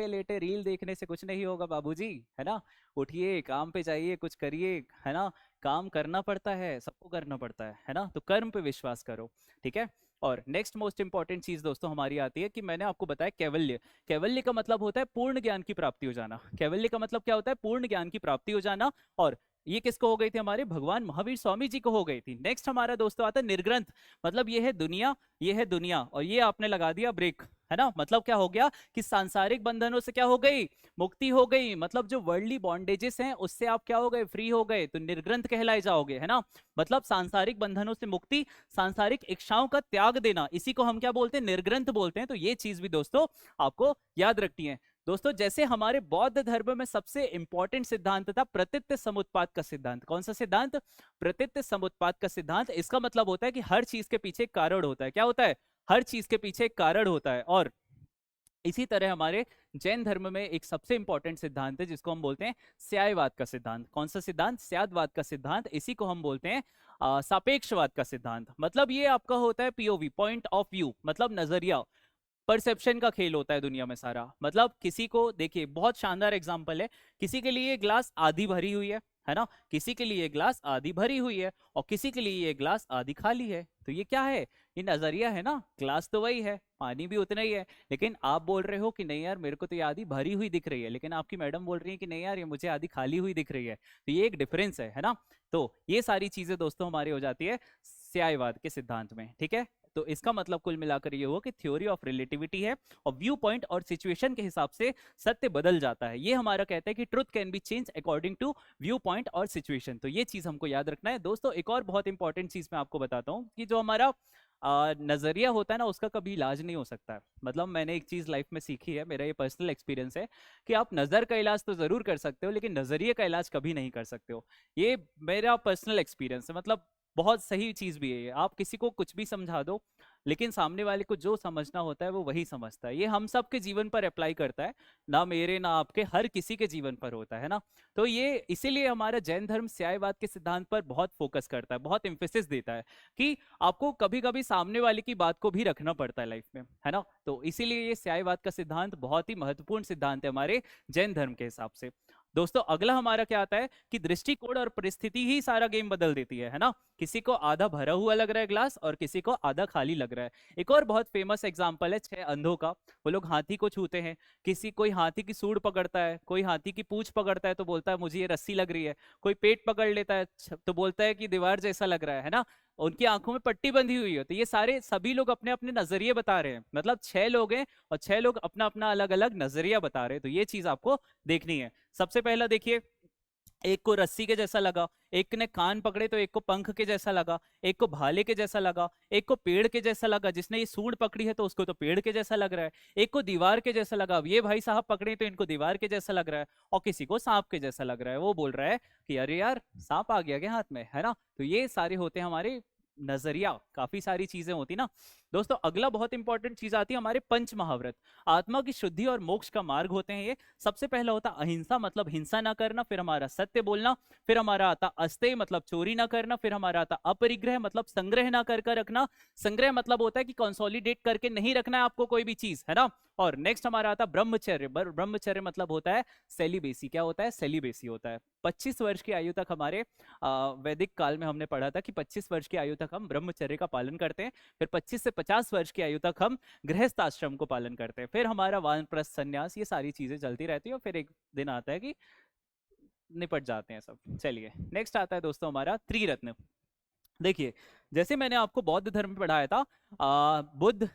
लेटे रील देखने से कुछ नहीं होगा बाबूजी, है ना। उठिए, काम पे जाइए, कुछ करिए, है ना। काम करना पड़ता है, सबको करना पड़ता है ना। तो कर्म पे विश्वास करो, ठीक है। और नेक्स्ट मोस्ट इंपॉर्टेंट चीज दोस्तों हमारी आती है कि मैंने आपको बताया कैवल्य। कैवल्य का मतलब होता है पूर्ण ज्ञान की प्राप्ति हो जाना। कैवल्य का मतलब क्या होता है, पूर्ण ज्ञान की प्राप्ति हो जाना। और ये किसको हो गई थी, हमारे भगवान महावीर स्वामी जी को हो गई थी। नेक्स्ट हमारा दोस्तों आता है निर्ग्रंथ, मतलब ये है दुनिया, ये है दुनिया, और ये आपने लगा दिया ब्रेक, है ना। मतलब क्या हो गया कि सांसारिक बंधनों से क्या हो गई, मुक्ति हो गई। मतलब जो वर्ल्डली बॉन्डेजेस हैं उससे आप क्या हो गए, फ्री हो गए, तो निर्ग्रंथ कहलाए जाओगे, है ना। मतलब सांसारिक बंधनों से मुक्ति, सांसारिक इच्छाओं का त्याग देना, इसी को हम क्या बोलते हैं, निर्ग्रंथ बोलते हैं। तो ये चीज भी दोस्तों आपको याद रखनी है। दोस्तों जैसे हमारे बौद्ध धर्म में सबसे इंपॉर्टेंट सिद्धांत था प्रतीत्य समुत्पाद का सिद्धांत। कौन सा सिद्धांत, प्रतीत्य समुत्पाद का सिद्धांत। इसका मतलब होता है कि हर चीज के पीछे एक कारण होता है। क्या होता है, हर चीज के पीछे एक कारण होता है। और इसी तरह हमारे जैन धर्म में एक सबसे इंपॉर्टेंट सिद्धांत है जिसको हम बोलते हैं स्यायवाद का सिद्धांत। कौन सा सिद्धांत? स्यादवाद का सिद्धांत। इसी को हम बोलते हैं सापेक्षवाद का सिद्धांत। मतलब ये आपका होता है पीओवी, पॉइंट ऑफ व्यू, मतलब नजरिया, परसेप्शन का खेल होता है दुनिया में सारा। मतलब किसी को देखिए, बहुत शानदार एग्जांपल है, किसी के लिए ये ग्लास आधी भरी हुई है ना, किसी के लिए ये ग्लास आधी भरी हुई है, और किसी के लिए ये ग्लास आधी खाली है। तो ये क्या है? ये नजरिया है ना। ग्लास तो वही है, पानी भी उतना ही है, लेकिन आप बोल रहे हो कि नहीं यार मेरे को तो ये आधी भरी हुई दिख रही है, लेकिन आपकी मैडम बोल रही है कि नहीं यार ये मुझे आधी खाली हुई दिख रही है। तो ये एक डिफरेंस है ना। तो ये सारी चीजें दोस्तों हमारी हो जाती है स्यायवाद के सिद्धांत में। ठीक है, तो इसका मतलब कुल मिलाकर ये हुआ कि थ्योरी ऑफ रिलेटिविटी है, और व्यू पॉइंट और सिचुएशन के हिसाब से सत्य बदल जाता है। ये हमारा कहता है कि truth can be change according to view point और सिचुएशन। तो ये चीज हमको याद रखना है दोस्तों। एक और बहुत इंपॉर्टेंट चीज मैं आपको बताता हूँ कि जो हमारा नजरिया होता है ना, उसका कभी इलाज नहीं हो सकता है। मतलब मैंने एक चीज लाइफ में सीखी है, मेरा ये पर्सनल एक्सपीरियंस है कि आप नजर का इलाज तो जरूर कर सकते हो, लेकिन नजरिए का इलाज कभी नहीं कर सकते हो। ये मेरा पर्सनल एक्सपीरियंस है। मतलब बहुत सही चीज भी है ये। आप किसी को कुछ भी समझा दो, लेकिन सामने वाले को जो समझना होता है वो वही समझता है। ये हम सब के जीवन पर अप्लाई करता है, ना मेरे ना आपके, हर किसी के जीवन पर होता है ना। तो ये इसीलिए हमारा जैन धर्म स्यायवाद के सिद्धांत पर बहुत फोकस करता है, बहुत एम्फेसिस देता है कि आपको कभी कभी सामने वाले की बात को भी रखना पड़ता है लाइफ में, है ना। तो इसीलिए ये स्यायवाद का सिद्धांत बहुत ही महत्वपूर्ण सिद्धांत है हमारे जैन धर्म के हिसाब से। दोस्तों अगला हमारा क्या आता है कि दृष्टिकोण और परिस्थिति ही सारा गेम बदल देती है ना। किसी को आधा भरा हुआ लग रहा है ग्लास, और किसी को आधा खाली लग रहा है। एक और बहुत फेमस एग्जांपल है 6 अंधों का। वो लोग हाथी को छूते हैं, किसी कोई हाथी की सूंड पकड़ता है, कोई हाथी की पूंछ पकड़ता है तो बोलता है मुझे ये रस्सी लग रही है, कोई पेट पकड़ लेता है तो बोलता है कि दीवार जैसा लग रहा है ना। उनकी आंखों में पट्टी बंधी हुई है। तो ये सारे सभी लोग अपने अपने नजरिए बता रहे हैं। मतलब 6 लोग हैं और 6 लोग अपना अपना अलग अलग नजरिया बता रहे हैं। तो ये चीज आपको देखनी है। सबसे पहला देखिए, एक को रस्सी के जैसा लगा, एक ने कान पकड़े तो एक को पंख के जैसा लगा, एक को भाले के जैसा लगा, एक को पेड़ के जैसा लगा, जिसने ये सूंड पकड़ी है तो उसको तो पेड़ के जैसा लग रहा है, एक को दीवार के जैसा लगा, अब ये भाई साहब पकड़े तो इनको दीवार के जैसा लग रहा है, और किसी को सांप के जैसा लग रहा है। वो बोल रहा है कि अरे यार सांप आ गया क्या हाथ में, है ना। तो ये सारे होते हैं हमारे नजरिया। काफी सारी चीजें होती ना दोस्तों। अगला बहुत इंपॉर्टेंट चीज आती है हमारे पंच महाव्रत। आत्मा की शुद्धि और मोक्ष का मार्ग होते हैं ये। सबसे पहला होता अहिंसा, मतलब हिंसा ना करना। फिर हमारा सत्य बोलना। फिर हमारा आता अस्तेय, मतलब चोरी ना करना। फिर हमारा आता अपरिग्रह, मतलब संग्रह ना कर कर रखना। संग्रह मतलब होता है कि कंसोलिडेट करके नहीं रखना है आपको कोई भी चीज, है ना। और नेक्स्ट हमारा आता ब्रह्मचर्य। ब्रह्मचर्य मतलब होता है सेलिबेसी। क्या होता है? सेलिबेसी होता है। 25 वर्ष की आयु तक हमारे वैदिक काल में हमने पढ़ा था कि 25 वर्ष की आयु तक हम ब्रह्मचर्य का पालन करते हैं। फिर 25 से 50 वर्ष की आयु तक हम गृहस्थ आश्रम को पालन करते हैं। फिर हमारा वानप्रस्थ संन्यास, ये सारी चीजें चलती रहती है, और फिर एक दिन आता है कि निपट जाते हैं सब। चलिए नेक्स्ट आता है दोस्तों हमारा त्रिरत्न। देखिए, जैसे मैंने आपको बौद्ध धर्म में पढ़ाया था, बुद्ध,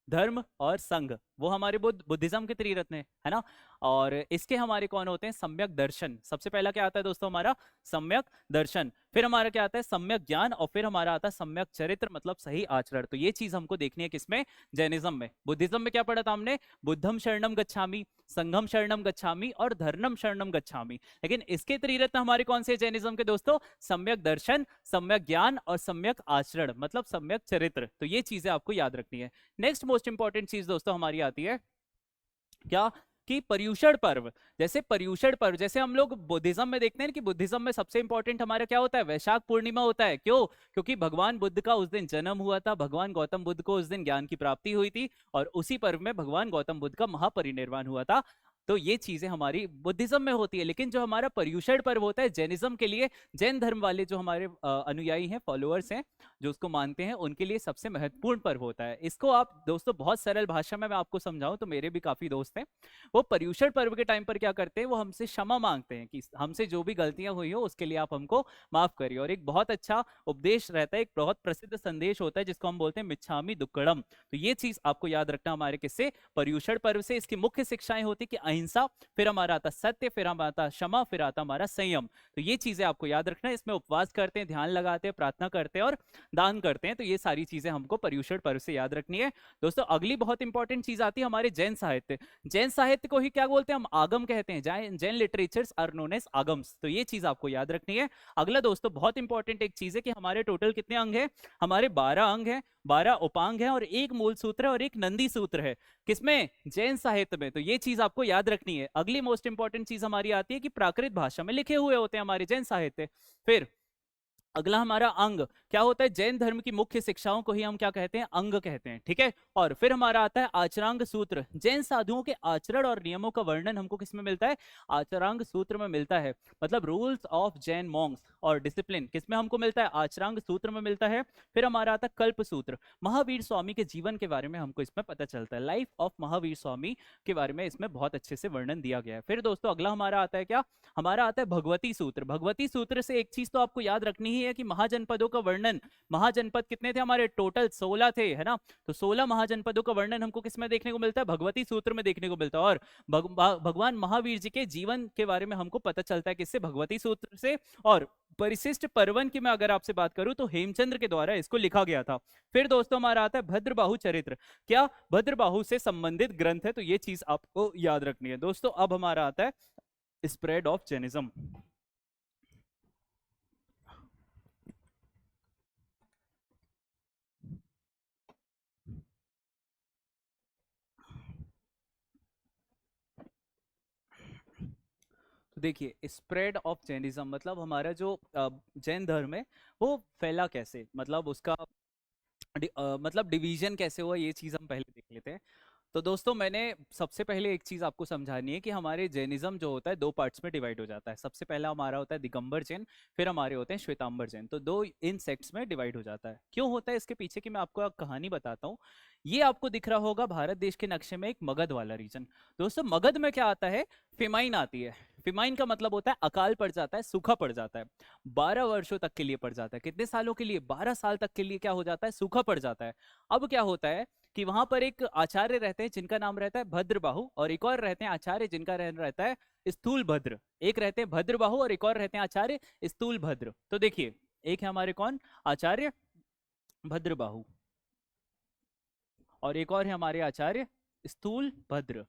धर्म और संघ, वो हमारे बुद्धिज्म के त्रिरत्न है ना। और इसके हमारे कौन होते हैं? सम्यक दर्शन। सबसे पहला क्या आता है दोस्तों? हमारा सम्यक दर्शन। फिर हमारा क्या आता है? सम्यक ज्ञान। और फिर हमारा आता है सम्यक चरित्र, मतलब सही आचरण। तो ये चीज हमको देखनी है किसमें? जैनिज्म में। बुद्धिज्म में क्या पढ़ा था हमने? बुद्धम शरणम गच्छामि, संघम शरणम गच्छामि और धर्मम शरणम गच्छामि। लेकिन इसके त्रिरत्न हमारे कौन से जैनिज्म के दोस्तों? सम्यक दर्शन, सम्यक ज्ञान और सम्यक आचरण, मतलब सम्यक चरित्र। तो ये चीजें आपको याद रखनी है। नेक्स्ट मोस्ट इंपॉर्टेंट चीज दोस्तों हमारी आती है क्या? कि पर्युषण पर्व। जैसे पर्युषण पर्व, जैसे हम लोग बुद्धिज्म में देखते हैं कि बुद्धिज्म में सबसे इंपॉर्टेंट हमारा क्या होता है? वैशाख पूर्णिमा होता है। क्यों? क्योंकि भगवान बुद्ध का उस दिन जन्म हुआ था, भगवान गौतम बुद्ध को उस दिन ज्ञान की प्राप्ति हुई थी, और उसी पर्व में भगवान गौतम बुद्ध का महापरिनिर्वाण हुआ था। तो ये चीजें हमारी बुद्धिज्म में होती है। लेकिन जो हमारा पर्युषण पर्व होता है जैनिज्म के लिए, जैन धर्म वाले जो हमारे अनुयायी हैं, फॉलोअर्स हैं, जो उसको मानते हैं, उनके लिए सबसे महत्वपूर्ण पर्व होता है। इसको आप दोस्तों बहुत सरल भाषा में मैं आपको समझाऊं तो, मेरे भी काफी दोस्त हैं, वो पर्युषण पर्व के टाइम पर क्या करते हैं? वो हमसे क्षमा मांगते हैं कि हमसे जो भी गलतियां हुई हो उसके लिए आप हमको माफ करिए। और एक बहुत अच्छा उपदेश रहता है, एक बहुत प्रसिद्ध संदेश होता है जिसको हम बोलते हैं मिच्छामि दुक्कड़म। तो ये चीज आपको याद रखना हमारे किससे? पर्युषण पर्व से। इसकी मुख्य शिक्षाएं होती कि अहिंसा, फिर हमारा आता सत्य, फिर हमारा आता क्षमा, फिर आता हमारा संयम। तो ये चीजें आपको याद रखना है। इसमें उपवास करते हैं, ध्यान लगाते हैं, प्रार्थना करते हैं और दान करते हैं। तो ये सारी चीजें हमको पर्युषण पर्व से याद रखनी है। दोस्तों अगली बहुत इंपॉर्टेंट चीज आती है हमारे जैन साहित्य। जैन साहित्य को ही क्या बोलते हैं? हम आगम कहते हैं। Jain literatures are known as Agams. तो ये चीज आपको याद रखनी है। अगला दोस्तों बहुत इंपॉर्टेंट एक चीज है कि हमारे टोटल कितने अंग है? हमारे 12 अंग हैं, 12 उपांग हैं और एक मूल सूत्र है और एक नंदी सूत्र है। किसमें? जैन साहित्य में। तो ये चीज आपको याद रखनी है। अगली मोस्ट इंपॉर्टेंट चीज हमारी आती है कि प्राकृत भाषा में लिखे हुए होते हैं हमारे जैन साहित्य। फिर अगला हमारा अंग क्या होता है? जैन धर्म की मुख्य शिक्षाओं को ही हम क्या कहते हैं? अंग कहते हैं, ठीक है। और फिर हमारा आता है आचरांग सूत्र। जैन साधुओं के आचरण और नियमों का वर्णन हमको किसमें मिलता है? आचरांग सूत्र में मिलता है। मतलब रूल्स ऑफ जैन मॉन्क्स और डिसिप्लिन किसमें हमको मिलता है? आचरांग सूत्र में मिलता है। फिर हमारा आता है कल्प सूत्र। महावीर स्वामी के जीवन के बारे में हमको इसमें पता चलता है। लाइफ ऑफ महावीर स्वामी के बारे में इसमें बहुत अच्छे से वर्णन दिया गया है। फिर दोस्तों अगला हमारा आता है क्या? हमारा आता है भगवती सूत्र। भगवती सूत्र से एक चीज तो आपको याद रखनी ही है कि महाजनपदों का वर्णन, महाजनपद कितने थे हमारे? टोटल 16 थे, है ना। तो 16 महाजनपदों का वर्णन हमको किसमें देखने को मिलता है? भगवती सूत्र में देखने को मिलता है। और भगवान महावीर जी के जीवन के बारे में हमको पता चलता है किससे? भगवती सूत्र से। और परिशिष्ट पर्वन की मैं अगर आपसे बात करूं तो हेमचंद्र के द्वारा इसको लिखा गया था। फिर दोस्तों हमारा आता है भद्रबाहु चरित्र। क्या भद्रबाहु से संबंधित ग्रंथ है, तो ये चीज आपको याद रखनी है दोस्तों। अब हमारा आता है स्प्रेड ऑफ जैनिज्म। तो देखिए स्प्रेड ऑफ जैनिज्म मतलब हमारा जो जैन धर्म है वो फैला कैसे, मतलब उसका मतलब डिवीजन कैसे हुआ, ये चीज हम पहले देख लेते हैं। तो दोस्तों मैंने सबसे पहले एक चीज आपको समझानी है कि हमारे जैनिज्म जो होता है दो पार्ट्स में डिवाइड हो जाता है। सबसे पहला हमारा होता है दिगंबर जैन, फिर हमारे होते हैं श्वेतांबर जैन। तो दो इन सेक्ट्स में डिवाइड हो जाता है। क्यों होता है इसके पीछे की मैं आपको एक कहानी बताता हूँ। ये आपको दिख रहा होगा भारत देश के नक्शे में एक मगध वाला रीजन। दोस्तों मगध में क्या आता है? फेमाइन आती है। फेमाइन का मतलब होता है अकाल पड़ जाता है, सूखा पड़ जाता है। 12 वर्षों तक के लिए पड़ जाता है। कितने सालों के लिए? 12 साल तक के लिए क्या हो जाता है? सूखा पड़ जाता है। अब क्या होता है कि वहां पर एक आचार्य रहते हैं जिनका नाम रहता है भद्रबाहु, और एक और रहते हैं आचार्य जिनका रहता है स्थूल भद्र। एक रहते हैं भद्रबाहु और एक और रहते हैं आचार्य स्थूल भद्र। तो देखिए एक है हमारे कौन? आचार्य भद्रबाहु, और एक और है हमारे आचार्य स्थूल भद्र।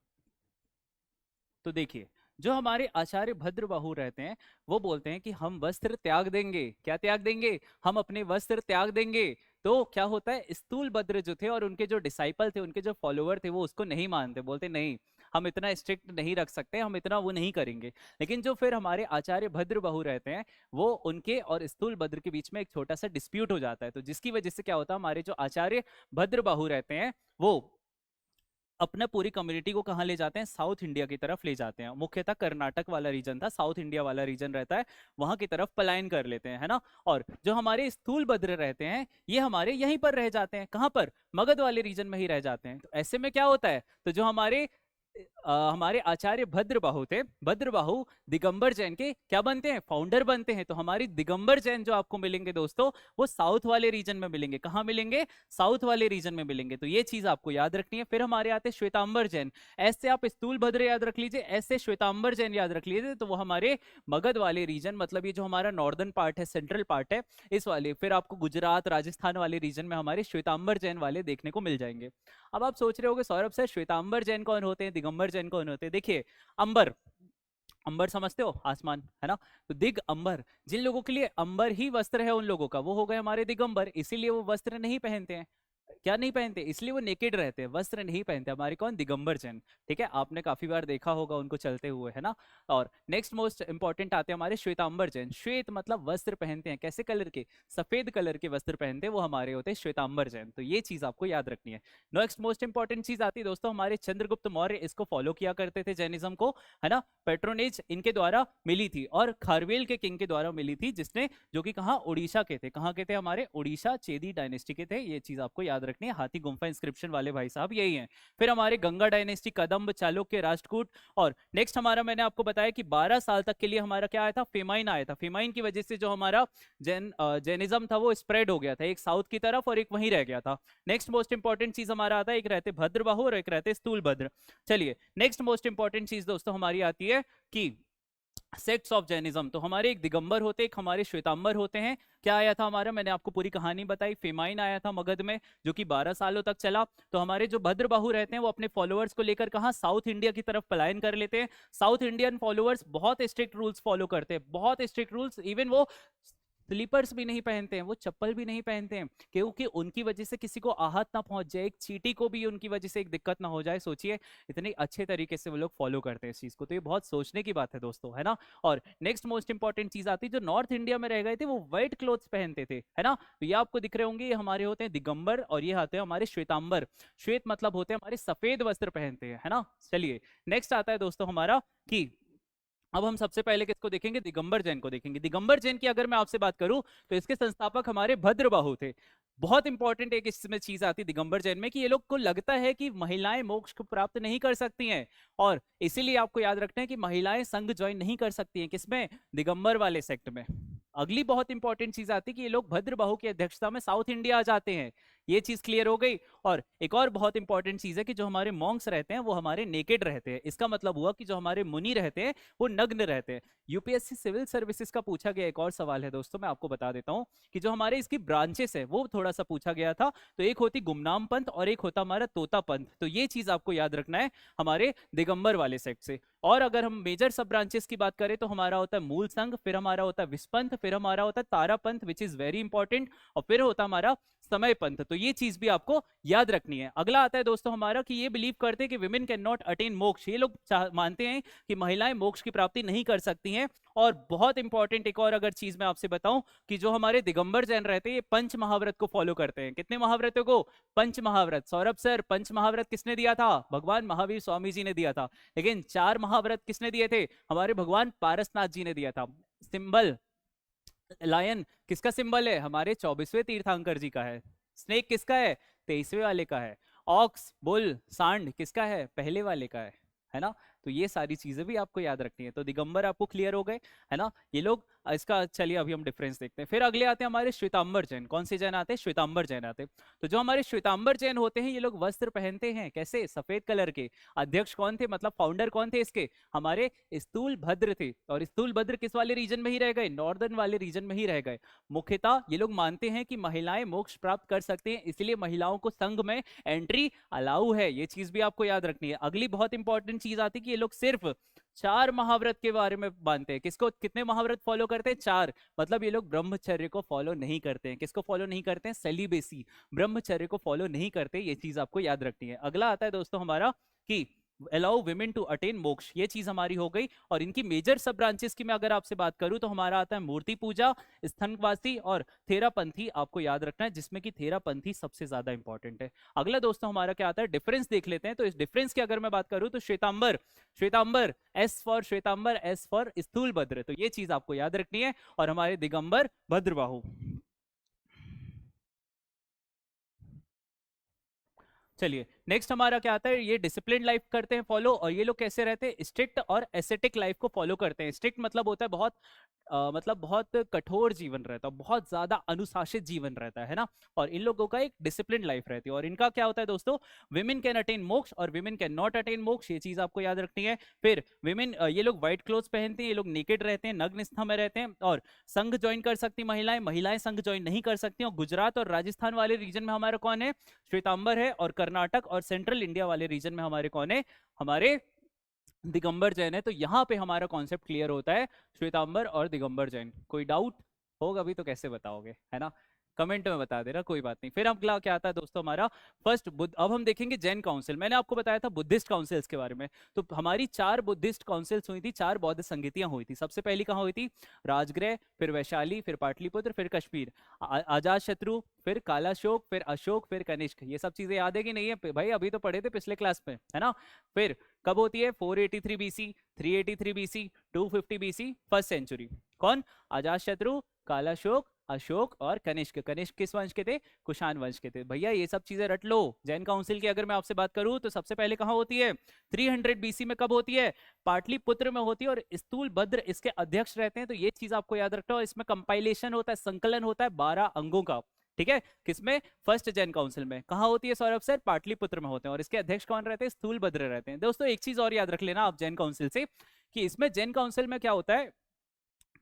तो देखिए जो हमारे आचार्य भद्रबाहु रहते हैं वो बोलते हैं कि हम वस्त्र त्याग देंगे। क्या त्याग देंगे? हम अपने वस्त्र त्याग देंगे। तो क्या होता है, स्थूल भद्र जो थे और उनके जो डिसाइपल थे, उनके जो फॉलोवर थे, वो उसको नहीं मानते। बोलते नहीं, हम इतना स्ट्रिक्ट नहीं रख सकते, हम इतना वो नहीं करेंगे। लेकिन जो फिर हमारे आचार्य भद्रबाहु रहते हैं वो उनके और स्थूल भद्र के बीच में एक छोटा सा डिस्प्यूट हो जाता है। तो जिसकी वजह से क्या होता है, हमारे जो आचार्य भद्रबाहु रहते हैं वो अपना पूरी कम्युनिटी को कहाँ ले जाते हैं? साउथ इंडिया की तरफ ले जाते हैं। मुख्यतः कर्नाटक वाला रीजन था, साउथ इंडिया वाला रीजन रहता है, वहां की तरफ पलायन कर लेते हैं, है ना। और जो हमारे स्थूल भद्र रहते हैं ये हमारे यहीं पर रह जाते हैं। कहाँ पर? मगध वाले रीजन में ही रह जाते हैं। तो ऐसे में क्या होता है, तो जो हमारे आचार्य भद्रबाहु थे, भद्रबाहु दिगंबर जैन के क्या बनते हैं? फाउंडर बनते हैं। तो हमारी दिगंबर जैन जो आपको मिलेंगे दोस्तों वो साउथ वाले रीजन में मिलेंगे। कहाँ मिलेंगे? साउथ वाले रीजन में मिलेंगे। तो ये चीज आपको याद रखनी है। फिर हमारे आते हैं श्वेतांबर जैन। ऐसे आप स्थूल भद्र याद रख लीजिए, ऐसे श्वेतांबर जैन याद रख लीजिए। तो वो हमारे मगध वाले रीजन, मतलब ये जो हमारा नॉर्दर्न पार्ट है, सेंट्रल पार्ट है इस वाले। फिर आपको गुजरात राजस्थान वाले रीजन में हमारे श्वेतांबर जैन वाले देखने को मिल जाएंगे। अब आप सोच रहे होगे सौरभ सर श्वेतांबर जैन कौन होते हैं, दिगंबर जैन कौन होते हैं? देखिए अंबर, अंबर समझते हो, आसमान, है ना। तो दिग अंबर, जिन लोगों के लिए अंबर ही वस्त्र है उन लोगों का, वो हो गए हमारे दिगंबर। इसीलिए वो वस्त्र नहीं पहनते हैं। क्या नहीं पहनते? इसलिए वो नेकेड रहते हैं, वस्त्र नहीं पहनते। हमारे कौन? दिगंबर जैन। ठीक है, आपने काफी बार देखा होगा उनको चलते हुए, है ना। और नेक्स्ट मोस्ट इंपॉर्टेंट आते हैं हमारे श्वेतांबर जैन। श्वेत मतलब वस्त्र पहनते हैं, कैसे कलर के? सफेद कलर के वस्त्र पहनते हैं, वो हमारे होते हैं श्वेतांबर जैन। तो ये चीज आपको याद रखनी है। नेक्स्ट मोस्ट इंपॉर्टेंट चीज आती है दोस्तों हमारे चंद्रगुप्त मौर्य, इसको फॉलो किया करते थे जैनिज्म को, है ना। पेट्रोनेज इनके द्वारा मिली थी और खारवेल के किंग के द्वारा मिली थी, जिसने जो कि कहा उड़ीसा के थे। कहाँ के थे? हमारे उड़ीसा चेदी डायनेस्टी के थे। ये चीज आपको याद रखनी है। हाथी गुम्फा इंस्क्रिप्शन वाले भाई साहब यही हैं। फिर हमारे गंगा डायनेस्टी, कदम्ब, चालुक्य, राष्ट्रकूट। और नेक्स्ट हमारा मैंने आपको बताया कि 12 साल तक के लिए हमारा क्या आया था? फेमाइन आया था। फेमाइन की वजह से जो हमारा जैनिज्म था वो स्प्रेड हो गया था, एक साउथ की तरफ और एक वहीं रह गया था। नेक्स्ट मोस्ट इंपॉर्टेंट चीज हमारा आता है, एक रहते भद्रबाहु और एक रहते स्थूल भद्र। चलिए नेक्स्ट मोस्ट इंपॉर्टेंट चीज दोस्तों हमारी आती है कि सेक्ट्स ऑफ जैनिज्म। तो हमारे एक दिगंबर होते, एक हमारे श्वेतांबर होते हैं। क्या आया था हमारा? मैंने आपको पूरी कहानी बताई। फेमाइन आया था मगध में जो कि 12 सालों तक चला। तो हमारे जो भद्रबाहु रहते हैं वो अपने फॉलोअर्स को लेकर कहाँ? साउथ इंडिया की तरफ पलायन कर लेते हैं। साउथ इंडियन फॉलोअर्स बहुत स्ट्रिक्ट रूल्स फॉलो करते हैं, बहुत स्ट्रिक्ट रूल्स। इवन वो स्लीपर्स भी नहीं पहनते हैं, वो चप्पल भी नहीं पहनते हैं, क्योंकि उनकी वजह से किसी को आहत ना पहुंच जाए, एक चींटी को भी उनकी वजह से एक दिक्कत ना हो जाए। सोचिए इतने अच्छे तरीके से वो लोग फॉलो करते हैं इस चीज को, तो ये बहुत सोचने की बात है दोस्तों, है ना। और नेक्स्ट मोस्ट इंपॉर्टेंट चीज आती है, जो नॉर्थ इंडिया में रह गए थे वो व्हाइट क्लोथ्स पहनते थे, है ना। तो ये आपको दिख रहे होंगे, ये हमारे होते हैं दिगंबर और ये आते हैं हमारे श्वेतांबर। श्वेत मतलब होते हैं हमारे सफेद वस्त्र पहनते हैं, है ना। चलिए नेक्स्ट आता है दोस्तों हमारा कि अब हम सबसे पहले किसको देखेंगे, दिगंबर जैन को देखेंगे। दिगंबर जैन की अगर मैं आपसे बात करूं तो इसके संस्थापक हमारे भद्रबाहु थे। बहुत इंपॉर्टेंट एक इसमें चीज आती है दिगंबर जैन में कि ये लोग को लगता है कि महिलाएं मोक्ष को प्राप्त नहीं कर सकती हैं, और इसीलिए आपको याद रखना है कि महिलाएं संघ ज्वाइन नहीं कर सकती हैं, किसमें, दिगंबर वाले सेक्ट में। अगली बहुत इंपॉर्टेंट चीज आती है कि ये लोग भद्रबाहु की अध्यक्षता में साउथ इंडिया आ जाते हैं, ये चीज क्लियर हो गई। और एक और बहुत इंपॉर्टेंट चीज है कि जो हमारे मॉन्क्स रहते हैं वो हमारे नेकेड रहते हैं, इसका मतलब हुआ कि जो हमारे मुनि रहते हैं वो नग्न रहते हैं। यूपीएससी सिविल सर्विसेज का पूछा गया एक और सवाल है दोस्तों, मैं आपको बता देता हूं कि जो हमारे इसकी ब्रांचेस है वो थोड़ा सा पूछा गया था। तो एक होती गुमनाम पंथ और एक होता हमारा तोता पंथ, तो ये चीज आपको याद रखना है हमारे दिगंबर वाले सेक्ट से। और अगर हम मेजर सब ब्रांचेस की बात करें तो हमारा होता है मूल संघ, फिर हमारा होता है विस्पंथ, फिर हमारा होता है तारा पंथ विच इज वेरी इंपॉर्टेंट, और फिर होता हमारा समय पंथ। तो ये चीज भी आपको याद रखनी है। अगला आता है दोस्तों हमारा कि ये बिलीव करते हैं कि विमेन कैन नॉट अटेन मोक्ष, ये लोग मानते हैं कि महिलाएं मोक्ष की प्राप्ति नहीं कर सकती हैं। और बहुत इंपॉर्टेंट एक और अगर चीज मैं आपसे बताऊं कि जो हमारे दिगंबर जैन रहते हैं ये पंच महाव्रत को फॉलो करते हैं। कितने महाव्रतों को, पंच महाव्रत। सौरभ सर पंच महाव्रत किसने दिया था, भगवान महावीर स्वामी जी ने दिया था, लेकिन 4 महाव्रत किसने दिए थे, हमारे भगवान पारसनाथ जी ने दिया था। सिंबल लायन किसका सिंबल है, हमारे 24वें तीर्थंकर जी का है। स्नेक किसका है, 23वें वाले का है। ऑक्स बुल सांड किसका है, पहले वाले का है ना। तो ये सारी चीजें भी आपको याद रखनी है। तो दिगंबर आपको क्लियर हो गए, है ना ये लोग। इसका चलिए अभी हम डिफरेंस देखते हैं। फिर अगले आते हैं हमारे श्वेतांबर जैन। कौन से जैन आते हैं, श्वेतांबर जैन आते हैं। तो जो हमारे श्वेतांबर जैन होते हैं ये लोग वस्त्र पहनते हैं कैसे, सफेद कलर के। अध्यक्ष कौन थे, मतलब फाउंडर कौन थे इसके, हमारे स्थूल भद्र थे। और स्थूल भद्र किस वाले रीजन में ही रह गए, नॉर्दर्न वाले रीजन में ही रह गए। मुख्यतः ये लोग मानते हैं कि महिलाएं मोक्ष प्राप्त कर सकते हैं, इसलिए महिलाओं को संघ में एंट्री अलाउ है, ये चीज भी आपको याद रखनी है। अगली बहुत इंपॉर्टेंट चीज आती है कि ये लोग सिर्फ 4 महाव्रत के बारे में मानते हैं। किसको, कितने महाव्रत फॉलो करते हैं, 4। मतलब ये लोग ब्रह्मचर्य को फॉलो नहीं करते हैं। किसको फॉलो नहीं करते हैं, सेलिबेसी, ब्रह्मचर्य को फॉलो नहीं करते, ये चीज आपको याद रखनी है। अगला आता है दोस्तों हमारा कि अलाउ विमेन टू अटेन मोक्ष, ये चीज हमारी हो गई। और इनकी मेजर सब ब्रांचेस की मैं अगर आपसे बात करूं तो हमारा आता है मूर्ति पूजा, स्तनवासी और थेरापंथी, आपको याद रखना है, जिसमें कि थेरापंथी सबसे ज्यादा इंपॉर्टेंट है। अगला दोस्तों हमारा क्या आता है, डिफरेंस देख लेते हैं। तो इस डिफरेंस की अगर मैं बात करूं तो Shvetambar, Shvetambar S for Shvetambar, S for Sthulabhadra, तो ये चीज आपको याद रखनी है। और हमारे दिगंबर भद्रबाहु। चलिए नेक्स्ट हमारा क्या आता है, ये डिसिप्लिन लाइफ करते हैं फॉलो। और ये लोग कैसे रहते हैं, स्ट्रिक्ट और एसेटिक लाइफ को फॉलो करते हैं। स्ट्रिक्ट मतलब होता है बहुत मतलब बहुत कठोर जीवन रहता है, बहुत ज्यादा अनुशासित जीवन रहता है ना। और इन लोगों का एक डिसिप्लिन लाइफ रहती है। और इनका क्या होता है दोस्तों, विमेन कैन अटेन मोक्ष और विमेन कैन नॉट अटेन मोक्ष, ये चीज आपको याद रखनी है। फिर विमेन, ये लोग व्हाइट क्लोथ्स पहनते हैं, ये लोग नेकेड रहते हैं, नग्न अवस्था में रहते हैं। और संघ ज्वाइन कर सकती महिलाएं, महिलाएं संघ ज्वाइन नहीं कर सकती। और गुजरात और राजस्थान वाले रीजन में हमारा कौन है, श्वेतांबर है। और कर्नाटक और सेंट्रल इंडिया वाले रीजन में हमारे कौन है, हमारे दिगंबर जैन है। तो यहाँ पे हमारा कॉन्सेप्ट क्लियर होता है, श्वेतांबर और दिगंबर जैन। कोई डाउट होगा अभी तो कैसे बताओगे, है ना, कमेंट में बता देना, कोई बात नहीं। फिर अगला क्या आता है दोस्तों हमारा, फर्स्ट बुद्ध। अब हम देखेंगे जैन काउंसिल। मैंने आपको बताया था बुद्धिस्ट काउंसिल्स के बारे में। तो हमारी 4 बुद्धिस्ट काउंसिल्स हुई थी, 4 बौद्ध संगीतियां हुई थी। सबसे पहली कहाँ हुई थी, राजगृह, फिर वैशाली, फिर पाटलिपुत्र, फिर कश्मीर। अजात शत्रु, फिर कालाशोक, फिर अशोक, फिर कनिष्क। ये सब चीजें याद है कि नहीं है भाई, अभी तो पढ़े थे पिछले क्लास में, है ना। फिर कब होती है, 483 BC, 383 BC, 250 BC, first century. कौन, अजात शत्रु, कालाशोक, अशोक और कनिष्क। कनिष्क किस वंश के थे, कुषाण वंश के थे। भैया ये सब चीजें रट लो। जैन काउंसिल की अगर मैं आपसे बात करूं तो सबसे पहले कहां होती है, 300 बीसी में। कब होती है, पाटलिपुत्र में होती है। और स्थूल भद्र इसके अध्यक्ष रहते हैं। तो ये चीज आपको याद रखना है। इसमें कंपाइलेशन होता है, संकलन होता है 12 अंगों का, ठीक है। किसमें, फर्स्ट जैन काउंसिल में। कहां होती है सौरभ सर, पाटलिपुत्र में होते हैं। और इसके अध्यक्ष कौन रहते हैं, स्थूल भद्र रहते हैं। दोस्तों एक चीज और याद रख लेना आप जैन काउंसिल से, कि इसमें जैन काउंसिल में क्या होता है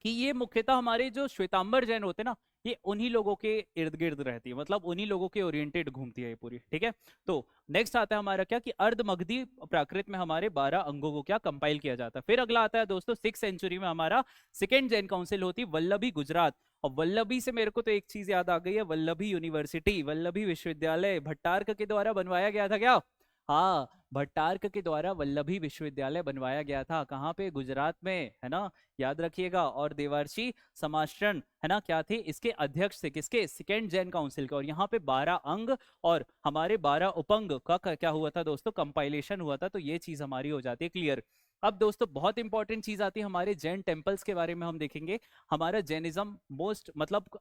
कि ये मुख्यतः हमारे जो श्वेतांबर जैन होते हैं ना, ये उन्हीं लोगों के इर्द गिर्द रहती है, मतलब उन्हीं लोगों के ओरिएंटेड घूमती है ये पूरी, ठीक है। तो नेक्स्ट आता है हमारा क्या कि अर्धमगधी प्राकृत में हमारे 12 अंगों को क्या कंपाइल किया जाता है। फिर अगला आता है दोस्तों 6th सेंचुरी में हमारा सेकेंड जैन काउंसिल होती है वल्लभी गुजरात। और वल्लभी से मेरे को तो एक चीज याद आ गई है, वल्लभी यूनिवर्सिटी, वल्लभी विश्वविद्यालय भट्टारक के द्वारा बनवाया गया था क्या? हाँ, भट्टारक के द्वारा वल्लभी विश्वविद्यालय बनवाया गया था। कहाँ पे? गुजरात में, है ना, याद रखिएगा। और देवर्षि समाश्रण, है ना, क्या थे इसके अध्यक्ष थे, किसके? सेकेंड जैन काउंसिल के। और यहाँ पे 12 अंग और हमारे 12 उपंग का क्या हुआ था दोस्तों? कंपाइलेशन हुआ था। तो ये चीज हमारी हो जाती है क्लियर। अब दोस्तों बहुत इंपॉर्टेंट चीज आती है हमारे जैन टेम्पल्स के बारे में हम देखेंगे। हमारा जैनिज्म मोस्ट मतलब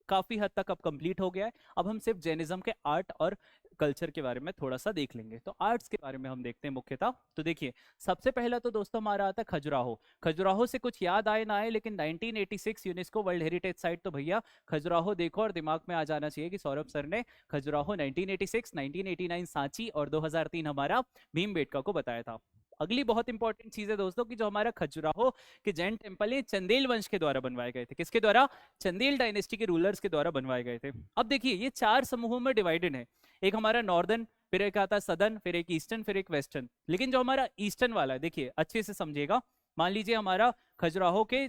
काफी हद तक अब कंप्लीट हो गया है। अब हम सिर्फ जैनिज्म के आर्ट और कल्चर के बारे में थोड़ा सा देख लेंगे। तो आर्ट्स के बारे में हम देखते हैं मुख्यतः। तो देखिए सबसे पहला तो दोस्तों हमारा आता है खजुराहो। खजुराहो से कुछ याद आए ना आए, लेकिन 1986 यूनेस्को वर्ल्ड हेरिटेज साइट, तो भैया खजुराहो देखो और दिमाग में आ जाना चाहिए कि सौरभ सर ने खजुराहो 1986, 1989 सांची और 2003 हमारा भीमबेटका को बताया था। अगली बहुत इंपॉर्टेंट चीज है दोस्तों कि जो हमारा खजुराहो के जैन टेम्पल है चंदेल वंश के द्वारा बनवाए गए थे। किसके द्वारा? चंदेल डायनेस्टी के रूलर्स के द्वारा बनवाए गए थे। अब देखिए ये 4 समूहों में डिवाइडेड है। एक हमारा नॉर्दर्न, फिर एक आता है सदर्न, फिर एक ईस्टर्न, फिर एक वेस्टर्न। लेकिन जो हमारा ईस्टर्न वाला है देखिए अच्छे से समझिएगा। मान लीजिए हमारा खजुराहो के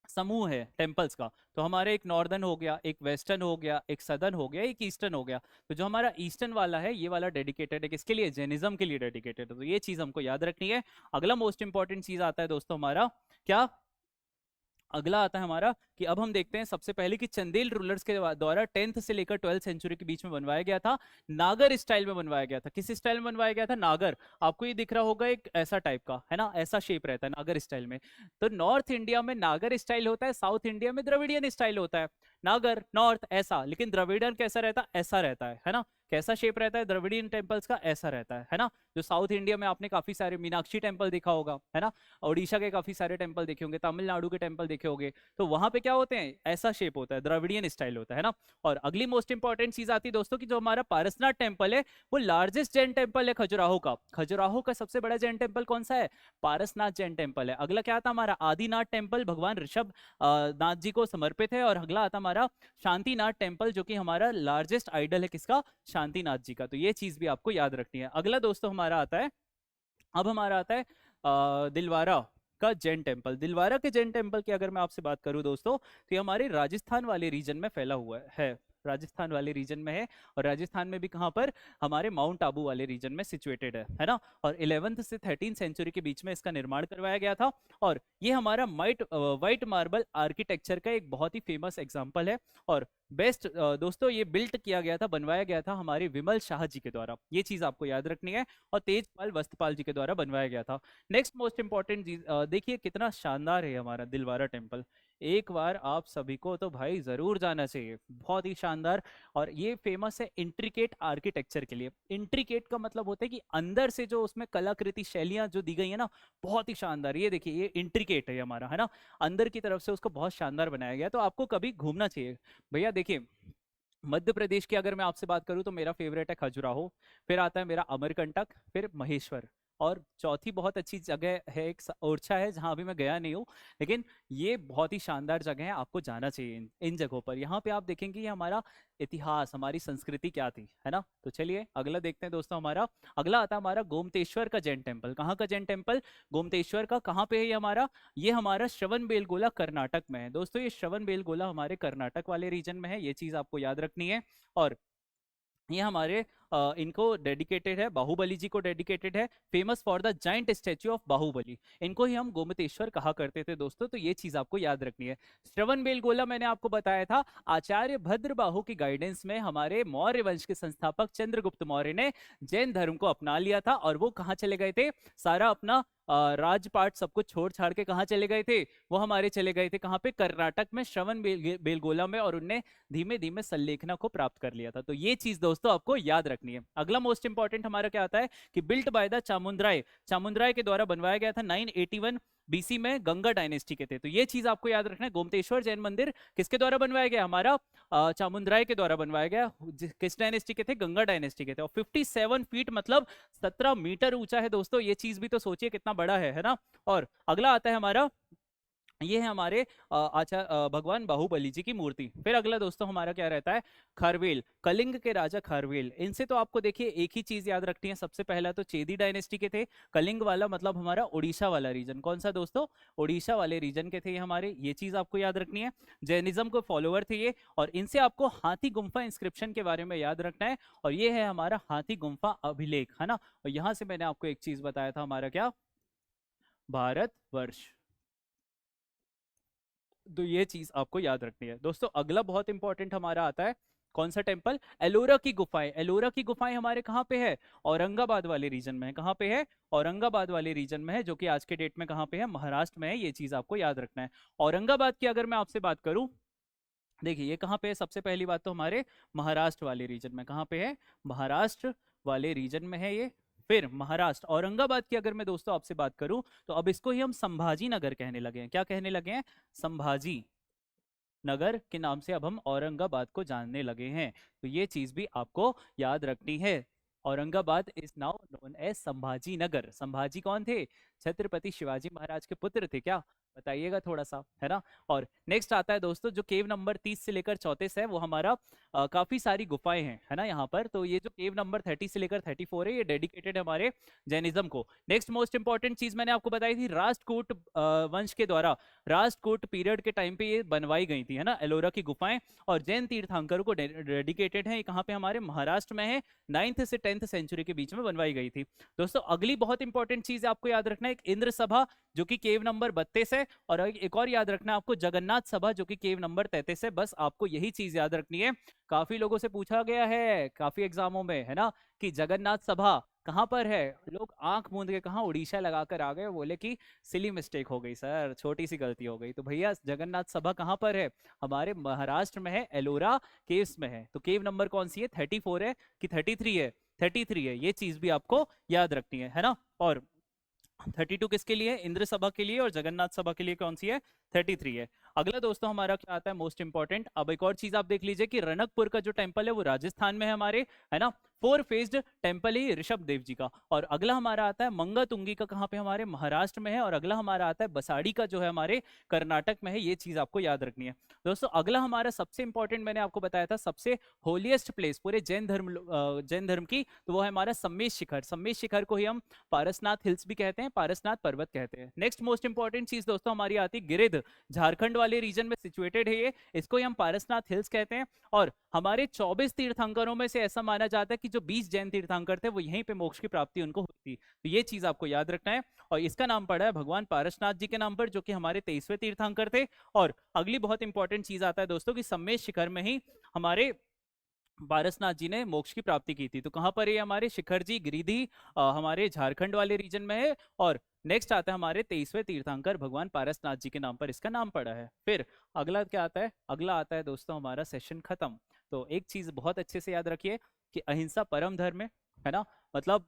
समूह है टेम्पल्स का, तो हमारे एक नॉर्दर्न हो गया, एक वेस्टर्न हो गया, एक सदर्न हो गया, एक ईस्टर्न हो गया। तो जो हमारा ईस्टर्न वाला है ये वाला डेडिकेटेड है किसके लिए? जैनिज्म के लिए डेडिकेटेड है। तो ये चीज हमको याद रखनी है। अगला मोस्ट इंपॉर्टेंट चीज आता है दोस्तों हमारा क्या? अगला आता है हमारा कि अब हम देखते हैं सबसे पहले कि चंदेल रूलर्स के द्वारा 10th से लेकर 12th सेंचुरी के बीच में बनवाया गया था। नागर स्टाइल में बनवाया गया था। किस स्टाइल में बनवाया गया था? नागर। आपको ये दिख रहा होगा एक ऐसा टाइप का, है ना, ऐसा शेप रहता है नागर स्टाइल में। तो नॉर्थ इंडिया में नागर स्टाइल होता है, साउथ इंडिया में द्रविडियन स्टाइल होता है। नागर नॉर्थ ऐसा, लेकिन द्रविडियन कैसा रहता है? ऐसा रहता है ना। कैसा शेप रहता है द्रविडियन टेम्पल्स का? ऐसा रहता है ना। जो साउथ इंडिया में आपने काफी सारे मीनाक्षी टेम्पल देखा होगा, है ना, उड़ीसा के काफी सारे टेम्पल देखे होंगे, तमिलनाडु के टेम्पल देखे होंगे, तो वहां पे क्या होते हैं? ऐसा शेप होता है, द्रविडियन स्टाइल होता है ना। और अगली मोस्ट इंपॉर्टेंट चीज आती है दोस्तों कि जो हमारा पारसनाथ टेम्पल है वो लार्जेस्ट जैन टेम्पल है खजुराहो का। खजुराहो का सबसे बड़ा जैन टेम्पल कौन सा है? पारसनाथ जैन टेम्पल है। अगला क्या आता हमारा? आदिनाथ टेम्पल, भगवान ऋषभ नाथ जी को समर्पित है। और अगला आता हमारा शांतिनाथ टेम्पल, जो कि हमारा लार्जेस्ट आइडल है किसका? शांतिनाथ जी का। तो ये चीज भी आपको याद रखनी है। अगला दोस्तों हमारा आता है, अब हमारा आता है दिलवारा का जैन टेम्पल। दिलवारा के जैन टेम्पल की अगर मैं आपसे बात करूं दोस्तों, तो ये हमारे राजस्थान वाले रीजन में फैला हुआ है। राजस्थान वाले रीजन में है। और राजस्थान में भी कहाँ पर? हमारे माउंट आबू वाले रीजन में सिचुएटेड है ना। और 11th से 13th सेंचुरी के बीच में इसका निर्माण करवाया गया था। और ये हमारा व्हाइट मार्बल आर्किटेक्चर का एक बहुत ही फेमस एग्जाम्पल है। और बेस्ट दोस्तों ये बिल्ट किया गया था, बनवाया गया था हमारे विमल शाह जी के द्वारा। ये चीज आपको याद रखनी है। और तेजपाल वस्त्रपाल जी के द्वारा बनवाया गया था। नेक्स्ट मोस्ट इंपॉर्टेंट चीज देखिए कितना शानदार है हमारा दिलवारा टेम्पल। एक बार आप सभी को तो भाई जरूर जाना चाहिए, बहुत ही शानदार। और ये फेमस है इंट्रिकेट आर्किटेक्चर के लिए। इंट्रिकेट का मतलब होता है कि अंदर से जो उसमें कलाकृति शैलियां जो दी गई है ना, बहुत ही शानदार। ये देखिए ये इंट्रिकेट है हमारा, है ना, अंदर की तरफ से उसको बहुत शानदार बनाया गया। तो आपको कभी घूमना चाहिए भैया। देखिए मध्य प्रदेश की अगर मैं आपसे बात करूं तो मेरा फेवरेट है खजुराहो, फिर आता है मेरा अमरकंटक, फिर महेश्वर, और चौथी बहुत अच्छी जगह है एक ओरछा है, जहां अभी मैं गया नहीं हूँ, लेकिन ये बहुत ही शानदार जगह है, आपको जाना चाहिए इन जगहों पर। यहाँ पे आप देखेंगे ये हमारा इतिहास, हमारी संस्कृति क्या थी, है ना। तो चलिए अगला देखते हैं दोस्तों। हमारा अगला आता है हमारा गोमतेश्वर का जैन टेम्पल। कहाँ का जैन टेम्पल? गोमतेश्वर का। कहाँ पे है ये हमारा? ये हमारा श्रवण बेलगोला कर्नाटक में है दोस्तों। ये श्रवण बेलगोला हमारे कर्नाटक वाले रीजन में है, ये चीज आपको याद रखनी है। और ये हमारे इनको डेडिकेटेड है, बाहुबली जी को डेडिकेटेड है, famous for the giant statue of Bahubali. इनको ही हम गोमतेश्वर कहा करते थे दोस्तों। तो ये चीज आपको याद रखनी है। श्रवण बेलगोला मैंने आपको बताया था आचार्य भद्रबाहु की गाइडेंस में हमारे मौर्य वंश के संस्थापक चंद्रगुप्त मौर्य ने जैन धर्म को अपना लिया था। और वो कहाँ चले गए थे? सारा अपना राजपाट सब कुछ छोड़ छाड़ के कहाँ चले गए थे? वो हमारे चले गए थे कहाँ पे? कर्नाटक में श्रवण बेलगोला में। और उनने धीमे धीमे संलेखना को प्राप्त कर लिया था। तो ये चीज दोस्तों आपको याद रखनी है। अगला मोस्ट इंपॉर्टेंट हमारा क्या आता है कि built by the Chamundaray. Chamundaray के द्वारा बनवाया गया था 981 बीसी में, गंगा डायनेस्टी के थे। तो ये चीज आपको याद रखना है। गोमतेश्वर जैन मंदिर किसके द्वारा बनवाया गया? हमारा चामुंडराय के द्वारा बनवाया गया। किस डायनेस्टी के थे? गंगा डायनेस्टी के थे। और 57 फीट मतलब 17 मीटर ऊंचा है दोस्तों। ये चीज भी तो सोचिए कितना बड़ा है ना। और अगला आता है हमारा ये है हमारे भगवान बाहुबली जी की मूर्ति। फिर अगला दोस्तों हमारा क्या रहता है, खारवेल, कलिंग के राजा खारवेल। इनसे तो आपको देखिए एक ही चीज याद रखनी है, सबसे पहला तो चेदी डायनेस्टी के थे। कलिंग वाला मतलब हमारा उड़ीसा वाला रीजन, कौन सा दोस्तों, उड़ीसा वाले रीजन के थे ये हमारे, ये चीज आपको याद रखनी है। जैनिज्म को फॉलोअर थे ये, और इनसे आपको हाथी गुम्फा इंस्क्रिप्शन के बारे में याद रखना है, और ये है हमारा हाथी गुम्फा अभिलेख, है ना। और यहां से मैंने आपको एक चीज बताया था, हमारा क्या, भारत वर्ष। तो ये चीज आपको याद रखनी है दोस्तों। अगला बहुत इंपॉर्टेंट हमारा आता है, कौन सा टेम्पल, एलोरा की गुफाएं। एलोरा की गुफाएं हमारे कहाँ पे है, औरंगाबाद वाले रीजन में है। कहाँ पे है, औरंगाबाद वाले रीजन में है, जो कि आज के डेट में कहाँ पे है, महाराष्ट्र में है। ये चीज आपको याद रखना है। औरंगाबाद की अगर मैं आपसे बात करूं, देखिए ये कहाँ पे है, सबसे पहली बात तो हमारे महाराष्ट्र वाले रीजन में। कहाँ पे है, महाराष्ट्र वाले रीजन में है ये। फिर महाराष्ट्र, औरंगाबाद की अगर मैं दोस्तों आपसे बात करूं, तो अब इसको ही हम संभाजी नगर कहने लगे हैं। क्या कहने लगे हैं, संभाजी नगर के नाम से अब हम औरंगाबाद को जानने लगे हैं। तो ये चीज भी आपको याद रखनी है। Aurangabad is now known as Sambhaji Nagar. Sambhaji कौन थे, छत्रपति शिवाजी महाराज के पुत्र थे क्या, बताइएगा थोड़ा सा, है ना। और नेक्स्ट आता है दोस्तों, जो केव नंबर 30 से लेकर 34 है, वो हमारा काफी सारी गुफाएं हैं, है ना यहाँ पर। तो ये जो केव नंबर 30 से लेकर 34 है, ये डेडिकेटेड है हमारे जैनिज्म को। नेक्स्ट मोस्ट इंपॉर्टेंट चीज मैंने आपको बताई थी, राष्ट्रकूट वंश के द्वारा, राष्ट्रकूट पीरियड के टाइम पे ये बनवाई गई थी, है ना, एलोरा की गुफाएं। और जैन तीर्थंकरों को डेडिकेटेड है। ये कहाँ पे, हमारे महाराष्ट्र में है, 9th से 10th सेंचुरी के बीच में बनवाई गई थी। दोस्तों अगली बहुत इंपॉर्टेंट चीज आपको याद रखना है, एक इंद्र सभा जो कि केव नंबर 32 है, और एक और याद रखना है आपको, जगन्नाथ सभा जो कि केव नंबर 33 है। बस आपको यही चीज याद रखनी है। काफी लोगों से पूछा गया है काफी एग्जामों में, है ना, कि जगन्नाथ सभा कहाँ पर है। लोग आंख मूंद के कहा उड़ीसा लगाकर आ गए, बोले कि सिली मिस्टेक हो गई सर, छोटी सी गलती हो गई। तो भैया जगन्नाथ सभा कहाँ पर है, हमारे महाराष्ट्र में है, एलोरा केव्स में है। तो केव नंबर कौन सी है, 34 है कि 33 है, 33 है। ये चीज भी आपको याद रखनी है ना। और 32 किसके लिए, इंद्र सभा के लिए, और जगन्नाथ सभा के लिए कौन सी है, 33 है। अगला दोस्तों हमारा क्या आता है, मोस्ट इंपॉर्टेंट। अब एक और चीज आप देख लीजिए कि रनकपुर का जो टेम्पल है वो राजस्थान में है हमारे, है ना, 4 फेस्ड टेम्पल है ऋषभ देव जी का। और अगला हमारा आता है मंगा तुंगी का, कहाँ पे, हमारे महाराष्ट्र में है। और अगला हमारा आता है बसाड़ी का, जो है हमारे कर्नाटक में है। ये चीज आपको याद रखनी है दोस्तों। अगला हमारा सबसे इंपॉर्टेंट, मैंने आपको बताया था सबसे होलिएस्ट प्लेस पूरे जैन धर्म की, तो वो है हमारा सम्मेश शिखर। सम्मेश शिखर को ही हम पारसनाथ हिल्स भी कहते हैं, पारसनाथ पर्वत कहते हैं। नेक्स्ट मोस्ट इंपॉर्टेंट चीज दोस्तों हमारी आती है गिरिध, झारखंड वाले रीजन में सिचुएटेड है ये, इसको ही हम पारसनाथ हिल्स कहते हैं। और हमारे 24 तीर्थंकरों में से ऐसा माना जाता है कि जो 20 जैन तीर्थंकर थे वो यहीं पे मोक्ष की प्राप्ति उनको हुई थी। तो ये चीज आपको याद रखना है। और इसका नाम पड़ा है भगवान पारसनाथ जी के नाम पर, जो कि हमारे 23वें तीर्थंकर थे। और अगली बहुत इंपॉर्टेंट चीज आता है दोस्तों कि सम्मेश शिखर में ही हमारे पारसनाथ जी ने मोक्ष की प्राप्ति की थी। तो कहाँ पर है हमारे शिखर जी, गिरिधि, हमारे झारखंड वाले रीजन में है। और नेक्स्ट आता है हमारे 23वें तीर्थंकर भगवान पारसनाथ जी के नाम पर इसका नाम पड़ा है। फिर अगला क्या आता है, अगला आता है दोस्तों हमारा सेशन खत्म। तो एक चीज बहुत अच्छे से याद रखिए कि अहिंसा परम धर्म है ना, मतलब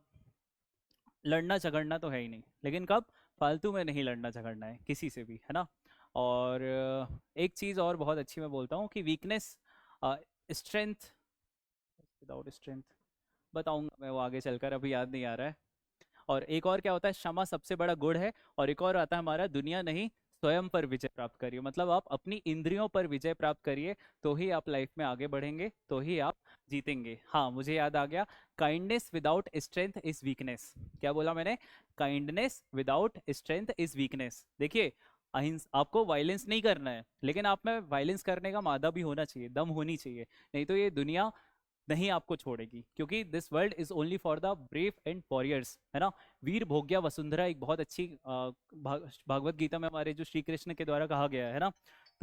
लड़ना झगड़ना तो है ही नहीं, लेकिन कब, फालतू में नहीं लड़ना झगड़ना है किसी से भी, है ना। और एक चीज और बहुत अच्छी मैं बोलता हूँ कि वीकनेस, स्ट्रेंथ विदाउट स्ट्रेंथ, बताऊंगा मैं वो आगे चलकर, अभी याद नहीं आ रहा है। और एक और क्या होता है, क्षमा सबसे बड़ा गुण है। और एक और आता है हमारा, दुनिया नहीं स्वयं पर विजय प्राप्त करिए। मतलब आप अपनी इंद्रियों पर विजय प्राप्त करिए, तो ही आप लाइफ में आगे बढ़ेंगे, तो ही आप जीतेंगे। हाँ मुझे याद आ गया, kindness without strength is weakness. क्या बोला मैंने, kindness without strength is weakness. देखिए आपको वायलेंस नहीं करना है, लेकिन आप में वायलेंस करने का मादा भी होना चाहिए, दम होनी चाहिए, नहीं तो ये दुनिया नहीं आपको छोड़ेगी। क्योंकि this world is only for the brave and warriors, है ना। वीर भोग्या वसुंधरा एक बहुत अच्छी भागवत गीता में हमारे जो श्री कृष्ण के द्वारा कहा गया है ना।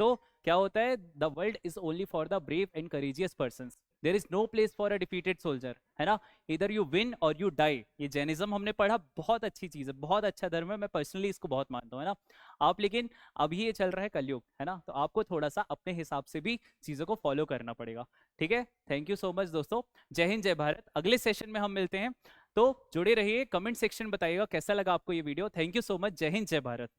तो क्या होता है, the world is only for the brave and courageous person, there is no place for a defeated soldier, है ना। इधर यू विन और यू डाई। ये जैनिज्म हमने पढ़ा, बहुत अच्छी चीज है, बहुत अच्छा धर्म है, मैं पर्सनली इसको बहुत मानता हूँ, है ना। आप लेकिन अभी ये चल रहा है कलयुग, है ना, तो आपको थोड़ा सा अपने हिसाब से भी चीजों को फॉलो करना पड़ेगा। ठीक है, थैंक यू सो मच दोस्तों, जय हिंद जय भारत। अगले सेशन में हम मिलते हैं, तो जुड़े रहिए, कमेंट सेक्शन बताइएगा कैसा लगा आपको ये video. Thank you so much, जय हिंद जय भारत।